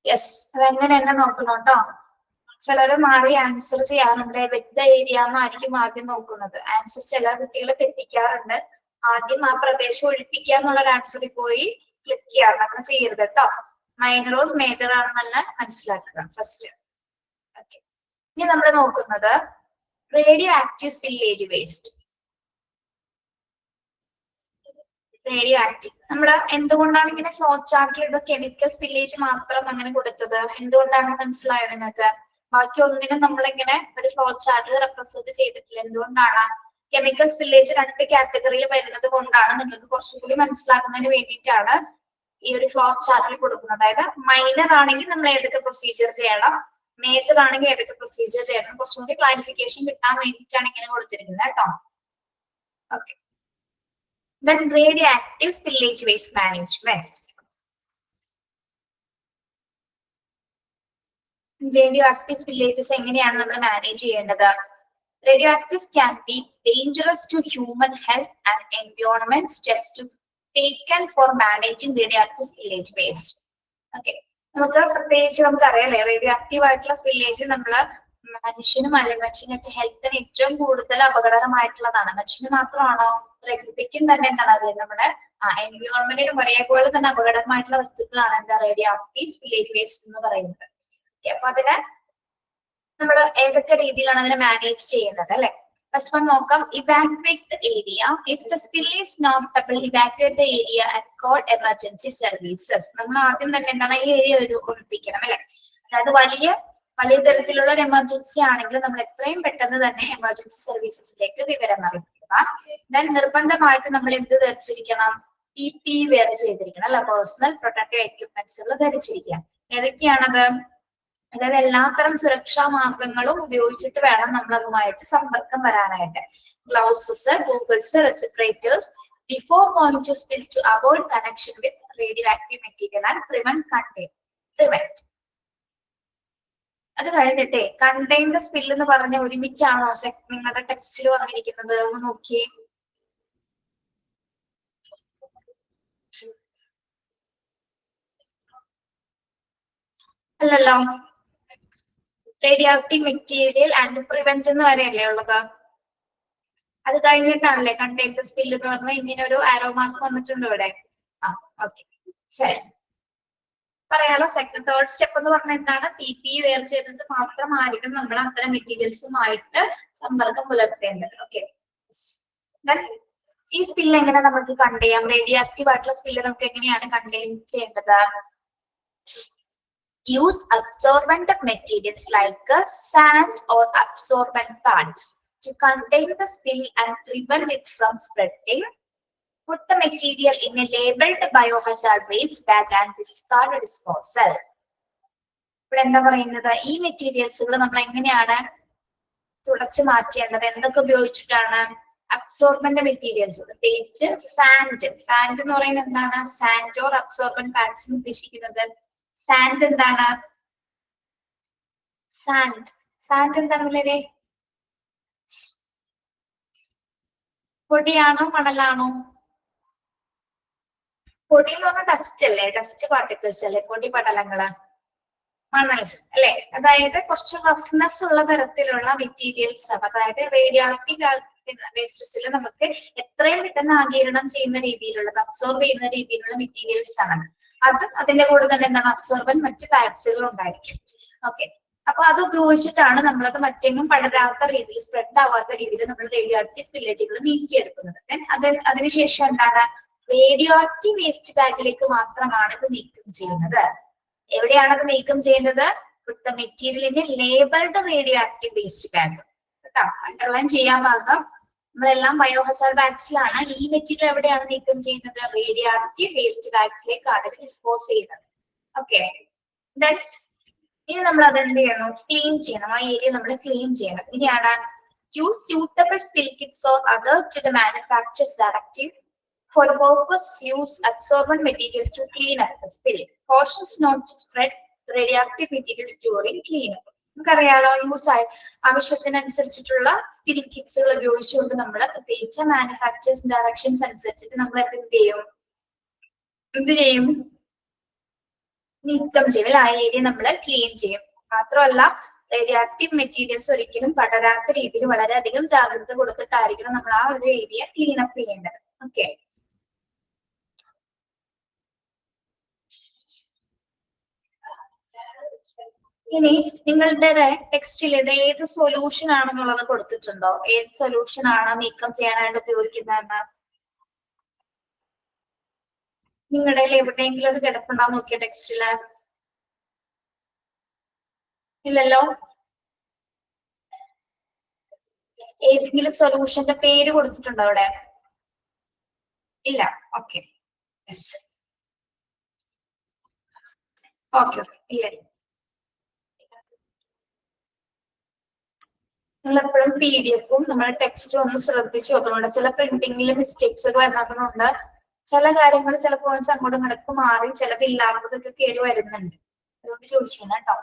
യെസ്, അതെങ്ങനെ തന്നെ നോക്കണം കേട്ടോ. ചിലര് മാറി ആൻസർ ചെയ്യാറുണ്ട്. വിത്ത് ഏരിയ എന്നായിരിക്കും ആദ്യം നോക്കുന്നത്. ആൻസർ ചില കുട്ടികൾ തെറ്റിക്കാറുണ്ട്. ആദ്യം ആ പ്രദേശം ഒഴിപ്പിക്കുക എന്നുള്ള ഒരു ആൻസറിൽ പോയി ക്ലിക്ക് ചെയ്യാറുണ്ട്. അങ്ങനെ ചെയ്യരുത് കേട്ടോ. മൈനറോസ് മേജർ ആണെന്നല്ല മനസ്സിലാക്കുക ഫസ്റ്റ്. ഓക്കെ, ഇനി നമ്മൾ നോക്കുന്നത് radio active spillage waste. Radio active നമ്മൾ എന്തുകൊണ്ടാണ് ഇങ്ങനെ ഫ്ലോ ചാർട്ടിൽ ഇത് കെമിക്കൽ സ്പില്ലേജ് മാത്രം അങ്ങനെ കൊടുത്തത്? എന്തുകൊണ്ടാണ് മനസ്സിലായോ നിങ്ങൾക്ക്? ബാക്കി ഒന്നിനും നമ്മളിങ്ങനെ ഒരു ഫ്ലോ ചാർട്ടിൽ റെപ്രസെന്റ് ചെയ്തിട്ടില്ല. എന്തുകൊണ്ടാണ്? കെമിക്കൽ സ്പില്ലേജ് 2 കാറ്റഗറിയിൽ വരുന്നത് കൊണ്ടാണ്. നിങ്ങൾക്ക് കുറച്ചുകൂടി മനസ്സിലാക്കുന്നതിന് വേണ്ടിയിട്ടാണ് ഈ ഒരു ഫ്ലോ ചാർട്ടിൽ കൊടുക്കുന്നത്. അതായത് മൈനർ ആണെങ്കിൽ നമ്മൾ ഏതൊക്കെ പ്രൊസീജിയർ ചെയ്യണം, മേജർ ആണെങ്കിൽ ഏതൊക്കെ പ്രൊസീജിയർ ചെയ്യണം, കുറച്ചും കൂടി ക്ലാരിഫിക്കേഷൻ കിട്ടാൻ വേണ്ടിയിട്ടാണ് ഇങ്ങനെ കൊടുത്തിരിക്കുന്നത് കേട്ടോ. Okay, then radioactive spillage waste management. Radioactive spillages എങ്ങനെയാണ് നമ്മൾ മാനേജ് ചെയ്യേണ്ടത്? Radioactives can be dangerous to human health and environment. Steps to taken for managing radioactive spillage waste. Okay, നമുക്ക് പ്രത്യേകിച്ച് നമുക്കറിയാലേ റേഡിയോ ആക്റ്റീവ് ആയിട്ടുള്ള സ്പില്ലേജ് നമ്മള് മനുഷ്യനും മനുഷ്യനൊക്കെ ഹെൽത്തിന് ഏറ്റവും കൂടുതൽ അപകടകരമായിട്ടുള്ളതാണ്. മനുഷ്യന് മാത്രമാണോ? പ്രകൃതിക്കും തന്നെ എന്താണ് അത് നമ്മുടെ എൻവയോൺമെന്റിനും ഒരേപോലെ തന്നെ അപകടകരമായിട്ടുള്ള വസ്തുക്കളാണ് എന്താ റേഡിയോ ആക്റ്റീവ് സ്പില്ലേജ് വേസ്റ്റ് എന്ന് പറയുന്നത്. അപ്പൊ അതിനെ നമ്മൾ ഏതൊക്കെ രീതിയിലാണ് അതിനെ മാനേജ് ചെയ്യുന്നത് അല്ലെ? ഫസ്റ്റ് വൺ നോക്കാം. Evacuate the area. If the spill is notable, evacuate the area and call emergency services. നമ്മൾ ആദ്യം തന്നെ എന്താണ് ഈ ഏരിയ ഒരു ഒഴിപ്പിക്കണം അല്ലെ? അതായത് വലിയ തരത്തിലുള്ള ഒരു എമർജൻസി ആണെങ്കിൽ നമ്മൾ എത്രയും പെട്ടെന്ന് തന്നെ എമർജൻസി സർവീസസിലേക്ക് വിവരം അറിയിക്കുക. ദെൻ നിർബന്ധമായിട്ട് നമ്മൾ എന്ത് ധരിച്ചിരിക്കണം? PPE വെയർ ചെയ്തിരിക്കണം അല്ല, പേഴ്സണൽ പ്രൊട്ടക്റ്റീവ് എക്യുപ്മെന്റ്സുകൾ ധരിച്ചിരിക്കുക. ഏതൊക്കെയാണത്? അതായത് എല്ലാത്തരം സുരക്ഷാ മാർഗങ്ങളും ഉപയോഗിച്ചിട്ട് വേണം നമ്മൾ അതുമായിട്ട് സമ്പർക്കം വരാനായിട്ട്. Gloves, goggles, respirators before going to spill to avoid connection with radioactive material and prevent. അത് കഴിഞ്ഞിട്ടേ കണ്ടെയ്ൻ ദ സ്പിൽ എന്ന് പറഞ്ഞ ഒരുമിച്ചാണോ നിങ്ങളുടെ ടെക്സ്റ്റിൽ വന്നിരിക്കുന്നത്? ഒന്ന് നോക്കിയേ. അല്ലല്ലോ, radio active material and prevent എന്ന് വരെയല്ലേ ഉള്ളത്. അത് കഴിഞ്ഞിട്ടാണല്ലേ കണ്ടെയ്ൻ ദ സ്പിൽ എന്ന് പറഞ്ഞാൽ ഇങ്ങനെ ഒരു ആരോ മാർക്ക് വന്നിട്ടുണ്ട് ഇവിടെ. ഓക്കെ, ശരി, പറയാലോ. തേർഡ് സ്റ്റെപ്പ് എന്ന് പറഞ്ഞാൽ എന്താണ്? PPE വെയർ ചെയ്തിട്ട് മാത്രമായിരിക്കണം നമ്മൾ അത്തരം മെറ്റീരിയൽസുമായിട്ട് സമ്പർക്കം പുലർത്തേണ്ടത്. ഓക്കെ, ഈ സ്പില്ല് എങ്ങനെ നമുക്ക് കണ്ടെയ്യാം? റേഡിയോ ആക്റ്റീവ് ആയിട്ടുള്ള സ്പില്ല് നമുക്ക് എങ്ങനെയാണ് കണ്ടെയ്ൻ ചെയ്യേണ്ടത്? Use absorbent materials like sand or absorbent pads to contain the spill and prevent it from spreading. Put the material in a labeled biohazard waste bag and discard disposal. ഇവിടെ എന്താ പറയുന്നത്? ഈ മെറ്റീരിയൽസുകൾ നമ്മൾ എങ്ങനെയാണ് തുടച്ചു മാറ്റേണ്ടത്? എന്തൊക്കെ ഉപയോഗിച്ചിട്ടാണ്? അബ്സോർബന്റ് മെറ്റീരിയൽസ്, പ്രത്യേകിച്ച് സാൻഡ് എന്ന് പറയുന്നത് എന്താണ്? സാൻഡ് ഓർ അബ്സോർബന്റ് പാഡ്സ് ഉദ്ദേശിക്കുന്നത്. സാൻഡ് എന്താണ്? സാൻഡ് എന്താണ് വളരെ? പൊടിയാണോ മണലാണോ? പൊടി എന്ന് പറഞ്ഞാൽ ഡസ്റ്റ് അല്ലേ? ഡസ്റ്റ് പാർട്ടിക്കിൾസ് അല്ലേ പൊടി പടലങ്ങള്? മണൽസ് അല്ലെ? അതായത് കുറച്ച് റഫ്നെസ് ഉള്ള തരത്തിലുള്ള മെറ്റീരിയൽസ് ആണ്. അതായത് റേഡിയോ ആക്റ്റീവ് വേസ്റ്റസിൽ നമുക്ക് എത്രയും പെട്ടെന്ന് ആഗിരണം ചെയ്യുന്ന രീതിയിലുള്ളത്, അബ്സോർബ് ചെയ്യുന്ന രീതിയിലുള്ള മെറ്റീരിയൽസ് ആണ്. അത് അതിന്റെ കൂടെ തന്നെ എന്താണ്? അബ്സോർബൻ മറ്റ് പാഡ്സുകൾ ഉണ്ടായിരിക്കും. ഓക്കെ, അപ്പൊ അത് ഉപയോഗിച്ചിട്ടാണ് നമ്മളത് മറ്റെങ്ങും പടരാത്ത രീതിയിൽ, സ്പ്രെഡ് ആവാത്ത രീതിയിൽ നമ്മൾ റേഡിയോ ആക്റ്റീവ് സ്പില്ലേജുകൾ നീക്കിയെടുക്കുന്നത്. അതിനുശേഷം എന്താണ്? റേഡിയോ ആക്റ്റീവ് വേസ്റ്റ് ബാഗിലേക്ക് മാത്രമാണ് ഇത് നീക്കം ചെയ്യുന്നത്. എവിടെയാണ് അത് നീക്കം ചെയ്യുന്നത്? മെറ്റീരിയലിന്റെ labelled radio active waste bag കേട്ടോ. അണ്ടർലൈൻ ചെയ്യാൻ ഭാഗം നമ്മളെല്ലാം ബയോഹസാർഡ് ബാഗ്സിലാണ്. ഈ മെറ്റീരിയൽ എവിടെയാണ് നീക്കം ചെയ്യുന്നത്? റേഡിയോ ആക്റ്റീവ് വേസ്റ്റ് ബാഗ്സിലേക്കാണ് ഇത് ഡിസ്പോസ് ചെയ്യുന്നത്. ഓക്കെ, ഇനി നമ്മൾ അതെന്ത് ചെയ്യണം? ക്ലീൻ ചെയ്യണം. ആ ഏരിയ നമ്മൾ ക്ലീൻ ചെയ്യണം. ഇനിയാണ് use suitable spill kits or other to the manufacturer's directive. For the purpose, use absorbent materials to clean up the spill. Cautions not to spread radioactive materials during cleanup. നമുക്കറിയാലോ, ആവശ്യത്തിനനുസരിച്ചിട്ടുള്ള spill കിറ്റ്സുകൾ ഉപയോഗിച്ചുകൊണ്ട് നമ്മൾ പ്രത്യേകിച്ച് manufacturers directions അനുസരിച്ചിട്ട് നമ്മൾ എന്ത് ചെയ്യും? നീക്കം ചെയ്യും. ആ ഏരിയ നമ്മൾ ക്ലീൻ ചെയ്യും. മാത്രമല്ല റേഡിയോ ആക്റ്റീവ് മെറ്റീരിയൽസ് ഒരിക്കലും പടരാത്ത രീതിയിൽ വളരെയധികം ജാഗ്രത കൊടുത്തിട്ടായിരിക്കണം നമ്മൾ ആ ഒരു ഏരിയ ക്ലീൻ അപ്പ് ചെയ്യേണ്ടത്. ഓക്കെ. ഇനി നിങ്ങളുടെ ടെക്സ്റ്റിൽ ഇത് ഏത് സൊല്യൂഷൻ ആണെന്നുള്ളത് കൊടുത്തിട്ടുണ്ടോ? ഏത് സൊല്യൂഷൻ ആണ് നീക്കം ചെയ്യാനായിട്ട് ഉപയോഗിക്കുന്നതെന്ന് നിങ്ങളുടെ എവിടെയെങ്കിലും അത് കിടപ്പുണ്ടോ നോക്കിയ ടെക്സ്റ്റില്? ഇല്ലല്ലോ. ഏതെങ്കിലും സൊല്യൂഷന്റെ പേര് കൊടുത്തിട്ടുണ്ടോ അവിടെ? ഇല്ല. ഓക്കെ. ഓക്കെ. ഇല്ല. നിങ്ങൾ എപ്പോഴും PDF-ഉം നമ്മുടെ ടെക്സ്റ്റും ഒന്ന് ശ്രദ്ധിച്ചു നോക്കുന്നുണ്ട്. ചില പ്രിന്റിംഗിൽ മിസ്റ്റേക്സ് ഒക്കെ വരുന്നുണ്ട്. ചില കാര്യങ്ങൾ ചില പോയിന്റ്സ് അങ്ങോട്ടും ഇങ്ങോട്ടും മാറി ചിലത് ഇല്ലാത്തതൊക്കെ കയറി വരുന്നുണ്ട്. അതുകൊണ്ട് ചോദിച്ചാണ് കേട്ടോ.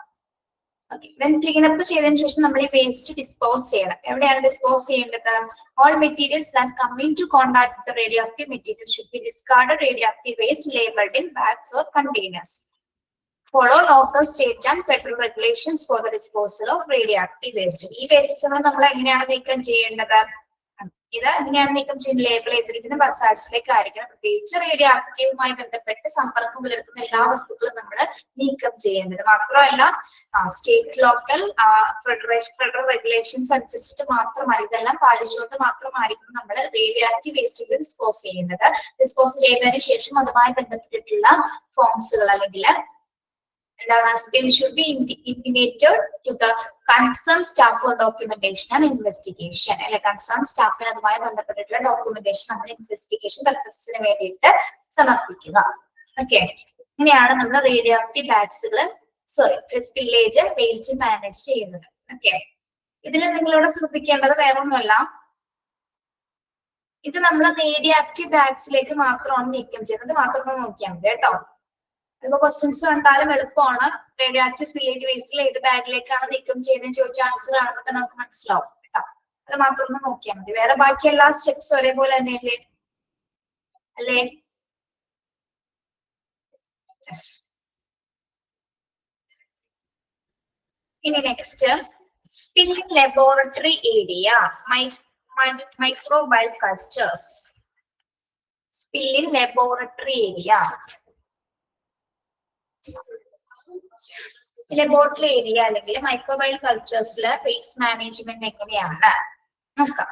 ഓക്കെ. ദെൻ ക്ലീൻ അപ്പ് ചെയ്തതിനു ശേഷം നമ്മൾ ഈ വേസ്റ്റ് ഡിസ്പോസ് ചെയ്യണം. എവിടെയാണ് ഡിസ്പോസ് ചെയ്യേണ്ടത്? All materials that come into contact with radioactive material should be discarded radioactive waste labelled in bags or containers. Follow local, state and federal regulations for the disposal of radioactive waste. ഈ wastes നമ്മൾ എങ്ങനെയാണ് നീക്കം ചെയ്യേണ്ടത്? ഇത് എങ്ങനെയാണ് നീക്കം ചെയ്യുന്നത്? Label ചെയ്തിരിക്കുന്ന ബസാർഡ്സിലേക്ക് ആയിരിക്കണം. പ്രത്യേകിച്ച് റേഡിയോ ആക്റ്റീവുമായി ബന്ധപ്പെട്ട് സമ്പർക്കം പുലർത്തുന്ന എല്ലാ വസ്തുക്കളും നമ്മൾ നീക്കം ചെയ്യേണ്ടത്. മാത്രമല്ല സ്റ്റേറ്റ്, ലോക്കൽ, ഫെഡറൽ റെഗുലേഷൻസ് അനുസരിച്ചിട്ട് മാത്രമാണ് ഇതെല്ലാം പാലിച്ചുകൊണ്ട് മാത്രമായിരിക്കും നമ്മൾ റേഡിയോ ആക്റ്റീവ് വേസ്റ്റുകൾ ഡിസ്പോസ് ചെയ്യുന്നത്. ഡിസ്പോസ് ചെയ്തതിനു ശേഷം അതുമായി ബന്ധപ്പെട്ടിട്ടുള്ള ഫോംസുകൾ അല്ലെങ്കിൽ should be intimated to the concerned staff for documentation and investigation. അല്ലെ, concerned staffന് അതുമായി ബന്ധപ്പെട്ടിട്ടുള്ള ഡോക്യുമെന്റേഷൻ നമ്മൾ ഇൻവെസ്റ്റിഗേഷൻ പർപ്പസിന് വേണ്ടിയിട്ട് സമർപ്പിക്കുക. ഓക്കെ. ഇങ്ങനെയാണ് നമ്മൾ റേഡിയോ ആക്റ്റീവ് ബാഗ്സുകൾ സ്പില്ലേജ് വേസ്റ്റ് മാനേജ് ചെയ്യുന്നത്. ഓക്കെ. ഇതിൽ നിങ്ങളിവിടെ ശ്രദ്ധിക്കേണ്ടത് വേറൊന്നുമല്ല, ഇത് നമ്മൾ റേഡിയോ ആക്റ്റീവ് ബാഗ്സിലേക്ക് മാത്രമാണ് നീക്കം ചെയ്യുന്നത്. മാത്രമേ നോക്കിയാൽ മതി കേട്ടോ. അതിപ്പോ ക്വസ്റ്റ്യൻസ് കണ്ടാലും എളുപ്പമാണ്. റേഡിയോ ആക്റ്റീവ് സ്പില്ലേജ് വേസ്റ്റിൽ ഏത് ബാഗിലേക്കാണ് നീക്കം ചെയ്യുന്നത് ചോദിച്ച ആൻസർ കാണുമ്പോൾ തന്നെ നമുക്ക് മനസ്സിലാവും കേട്ടോ. അത് മാത്രം ഒന്ന് നോക്കിയാൽ മതി. വേറെ ബാക്കി എല്ലാ സ്റ്റെപ്സ് ഒരേപോലെ തന്നെയല്ലേ? അല്ലേ? ഇനി next spill laboratory area, microbial cultures. Spill laboratory area. Laboratory area അല്ലെങ്കിൽ മൈക്രോബയൽ കൾച്ചേഴ്സിലെ വേസ്റ്റ് മാനേജ്മെന്റ് എങ്ങനെയാണ് നോക്കാം.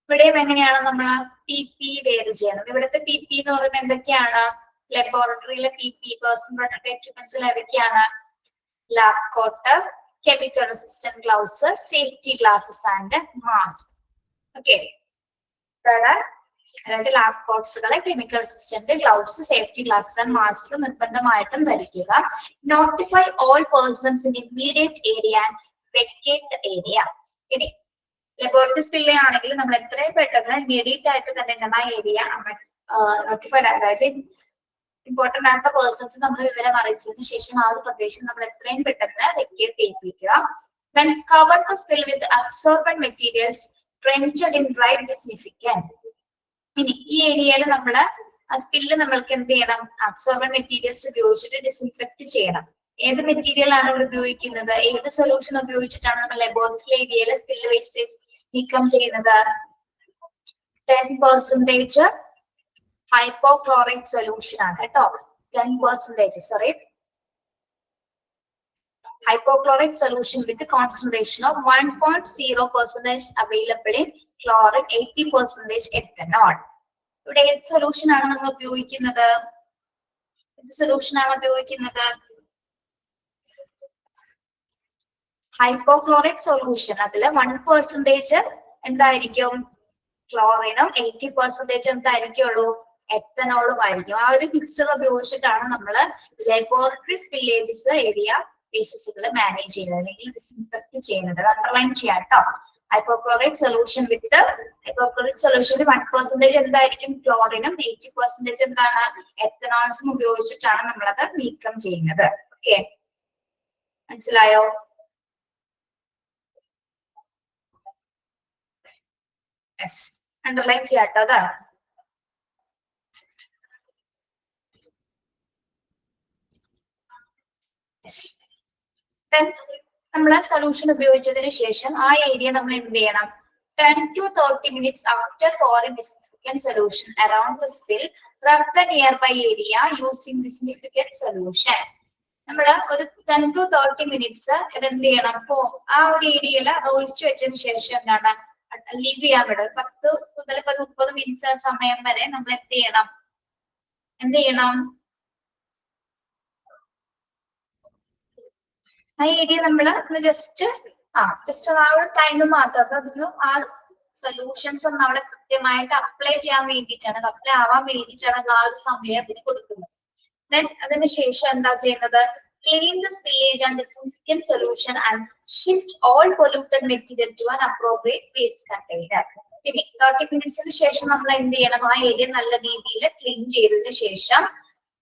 ഇവിടെയും എങ്ങനെയാണ് നമ്മൾ PP വേര് ചെയ്യണം. ഇവിടുത്തെ PP എന്ന് പറയുന്നത് എന്തൊക്കെയാണ്? ലബോറട്ടറിയിലെ PP പേഴ്സണൽ പ്രൊട്ടക്റ്റീവ് എക്യുപ്മെന്റ്സിൽ ഏതൊക്കെയാണ്? Lab coat, chemical resistant gloves, safety glasses and mask. Okay. അതായത് ലാബ് കോട്ട്സുകളെ, chemical resistant gloves, safety glasses and mask നിർബന്ധമായിട്ടും ധരിക്കുക. Notify all persons in immediate area and vacate the area. ഇനി laboratory spill ആണെങ്കിൽ നമ്മൾ എത്രയും പെട്ടെന്ന് ഇമ്മീഡിയറ്റ് ആയിട്ട് തന്നെ ആ ഏരിയ നോട്ടിഫൈഡ്, അതായത് ഇമ്പോർട്ടന്റ് ആയിട്ടുള്ള പേഴ്സൺസ് നമ്മൾ വിവരം അറിയിച്ചതിന് ശേഷം ആ ഒരു പ്രദേശം നമ്മൾ എത്രയും പെട്ടെന്ന് vacate ചെയ്യിപ്പിക്കുക. Then cover the spill with absorbent materials drenched in dry disinfectant. ഇനി ഈ ഏരിയയിൽ നമ്മള് ആ സ്പില്ല് നമ്മൾക്ക് എന്ത് ചെയ്യണം? അബ്സോർബന്റ് മെറ്റീരിയൽസ് ഉപയോഗിച്ചിട്ട് ഡിസിൻഫെക്ട് ചെയ്യണം. ഏത് മെറ്റീരിയൽ ആണ് ഇവിടെ ഉപയോഗിക്കുന്നത്? ഏത് സൊല്യൂഷൻ ഉപയോഗിച്ചിട്ടാണ് നമ്മൾ ലബോറട്ടറി ഏരിയയിൽ സ്പില്ല് വേസ്റ്റേജ് നീക്കം ചെയ്യുന്നത്? 10% ഹൈപ്പോക്ലോറൈറ്റ് സൊല്യൂഷൻ ആണ് കേട്ടോ. 10%, hypochlorite solution with a concentration of 1.0% available in chlorine, 80% ethanol. ഇവിടെ ഏത് സൊല്യൂഷൻ ആണ് നമ്മൾ ഉപയോഗിക്കുന്നത്? Hypochlorite solution. അതിൽ 1% എന്തായിരിക്കും? ക്ലോറിനും 80% എന്തായിരിക്കുള്ളൂ? എത്തനോളും ആയിരിക്കും. ആ ഒരു മിക്സർ ഉപയോഗിച്ചിട്ടാണ് നമ്മൾ ലബോറട്ടറി സ്പില്ലേജസ് ഏരിയ വേസ്റ്റസുകൾ മാനേജ് ചെയ്യുന്നത് അല്ലെങ്കിൽ ഡിസിൻഫെക്ട് ചെയ്യുന്നത്. അണ്ടർലൈൻ ചെയ്യാം കേട്ടോ. ഹൈപ്പോക്ലോറൈറ്റ് സൊല്യൂഷൻ വിത്ത് ഹൈപ്പോക്ലോറൈറ്റ് സൊല്യൂഷനിൽ 1% എന്തായിരിക്കും? ക്ലോറിനും 80% എന്താണ്? എത്തനോൾസും ഉപയോഗിച്ചിട്ടാണ് നമ്മളത് നീക്കം ചെയ്യുന്നത്. ഓക്കെ, മനസ്സിലായോ? അണ്ടർലൈൻ ചെയ്യാട്ടോ. അതാണ് നമ്മൾ സൊല്യൂഷൻ ഉപയോഗിച്ചതിന് ശേഷം ആ ഏരിയ നമ്മൾ എന്ത് ചെയ്യണം? 10 to 30 minutes after pouring disinfectant solution around the spill, rub the nearby area using disinfectant solution. നമ്മൾ ഒരു 10 to 30 minutes ഇതെന്ത് ചെയ്യണം? അപ്പോ ആ ഒരു ഏരിയയിൽ അത് ഒഴിച്ചു വെച്ചതിന് ശേഷം എന്താണ് ലീവ് ചെയ്യാൻ വിടും. 10 മുതൽ 30 മിനിറ്റ്സ് സമയം വരെ നമ്മൾ എന്ത് ചെയ്യണം? ആ ഏരിയ നമ്മൾ ജസ്റ്റ് ആ ഒരു ടൈം മാത്രം അതൊന്നും ആ സൊല്യൂഷൻസ് ഒന്നും അവിടെ കൃത്യമായിട്ട് അപ്ലൈ ചെയ്യാൻ വേണ്ടിയിട്ടാണ്, അപ്ലൈ ആവാൻ വേണ്ടിയിട്ടാണ് ആ ഒരു സമയം അതിന് കൊടുക്കുന്നത്. Then അതിന് ശേഷം എന്താ ചെയ്യുന്നത്? Clean the spillage and disinfectant solution and shift all polluted material to an appropriate waste container. ഇനി 30 മിനിറ്റ്സിന് ശേഷം നമ്മൾ എന്ത് ചെയ്യണം? ആ ഏരിയ നല്ല രീതിയിൽ ക്ലീൻ ചെയ്തതിനു ശേഷം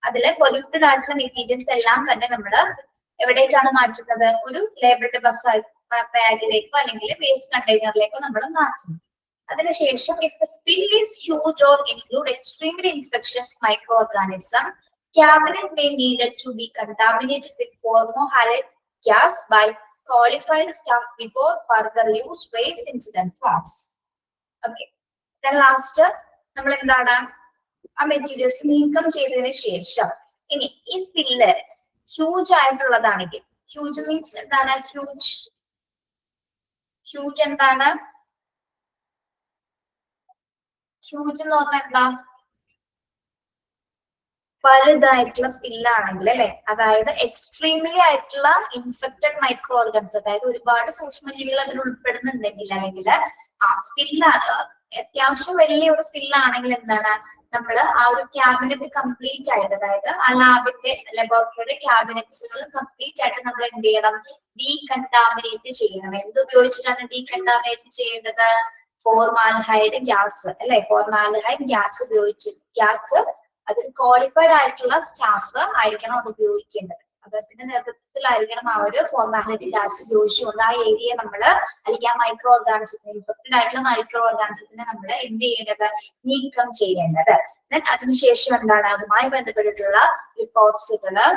അതിലെ പൊല്യൂട്ടഡ് ആയിട്ടുള്ള മെറ്റീരിയൽസ് എല്ലാം തന്നെ നമ്മൾ എവിടേക്കാണ് മാറ്റുന്നത്? ഒരു ലേബിൾഡ് ബാഗിലേക്കോ അല്ലെങ്കിൽ വേസ്റ്റ് കണ്ടെയ്നറിലേക്കോ നമ്മൾ മാറ്റുന്നു. അതിനുശേഷം if the spill is huge or include extremely infectious microorganism, cabinet may needed to be contaminated with formaldehyde gas by qualified staff before further use. Raise incident forms. Okay. Then last നമ്മൾ എന്താണ്? ആ materials നീക്കം ചെയ്തതിനു ശേഷം ഇനി ഈ spill huge ആയിട്ടുള്ളതാണെങ്കിൽ, huge means എന്താണ്? Huge എന്താണ്? ഹ്യൂജ് എന്ന് പറഞ്ഞാൽ എന്താ? വലുതായിട്ടുള്ള സ്പില്ലാണെങ്കിൽ അല്ലെ, അതായത് എക്സ്ട്രീംലി ആയിട്ടുള്ള ഇൻഫെക്റ്റഡ് മൈക്രോ ഓർഗൻസ്, അതായത് ഒരുപാട് സൂക്ഷ്മജീവികൾ അതിൽ ഉൾപ്പെടുന്നുണ്ടെങ്കിൽ അല്ലെങ്കിൽ ആ സ്പില്ലാണ് അത്യാവശ്യം വലിയ ഒരു സ്പില്ലാണെങ്കിൽ എന്താണ്? നമ്മൾ ആ ഒരു ക്യാബിനറ്റ് കംപ്ലീറ്റ് ആയിട്ട്, അതായത് ആ ലാബിന്റെ ലബോറട്ടറിയുടെ ക്യാബിനറ്റ്സുകൾ കംപ്ലീറ്റ് ആയിട്ട് നമ്മൾ എന്ത് ചെയ്യണം? ഡീകണ്ടാമിനേറ്റ് ചെയ്യണം. എന്തുപയോഗിച്ചിട്ടാണ് ഡീകണ്ടാമിനേറ്റ് ചെയ്യേണ്ടത്? ഫോർമാൽഹൈഡ് ഗ്യാസ് അല്ലെ, ഫോർമാൽഹൈഡ് ഗ്യാസ് ഉപയോഗിച്ച്, ഗ്യാസ് അതൊരു ക്വാളിഫൈഡ് ആയിട്ടുള്ള സ്റ്റാഫ് ആയിരിക്കണം അത് ഉപയോഗിക്കേണ്ടത്. അദ്ദേഹത്തിന്റെ നേതൃത്വത്തിലായിരിക്കണം ആ ഒരു ഫോർമാലിറ്റി ഗ്യാസ് ഉപയോഗിച്ചുകൊണ്ട് ആ ഏരിയ നമ്മൾ അല്ലെങ്കിൽ ആ മൈക്രോ ഓർഗാനിസത്തിന്, ഇൻഫെക്റ്റഡ് ആയിട്ടുള്ള മൈക്രോ ഓർഗാനിസത്തിനെ നമ്മൾ എന്ത് ചെയ്യേണ്ടത്? നീക്കം ചെയ്യേണ്ടത്. ദെൻ അതിനുശേഷം എന്താണ്? അതുമായി ബന്ധപ്പെട്ടിട്ടുള്ള റിപ്പോർട്ട്സുകള്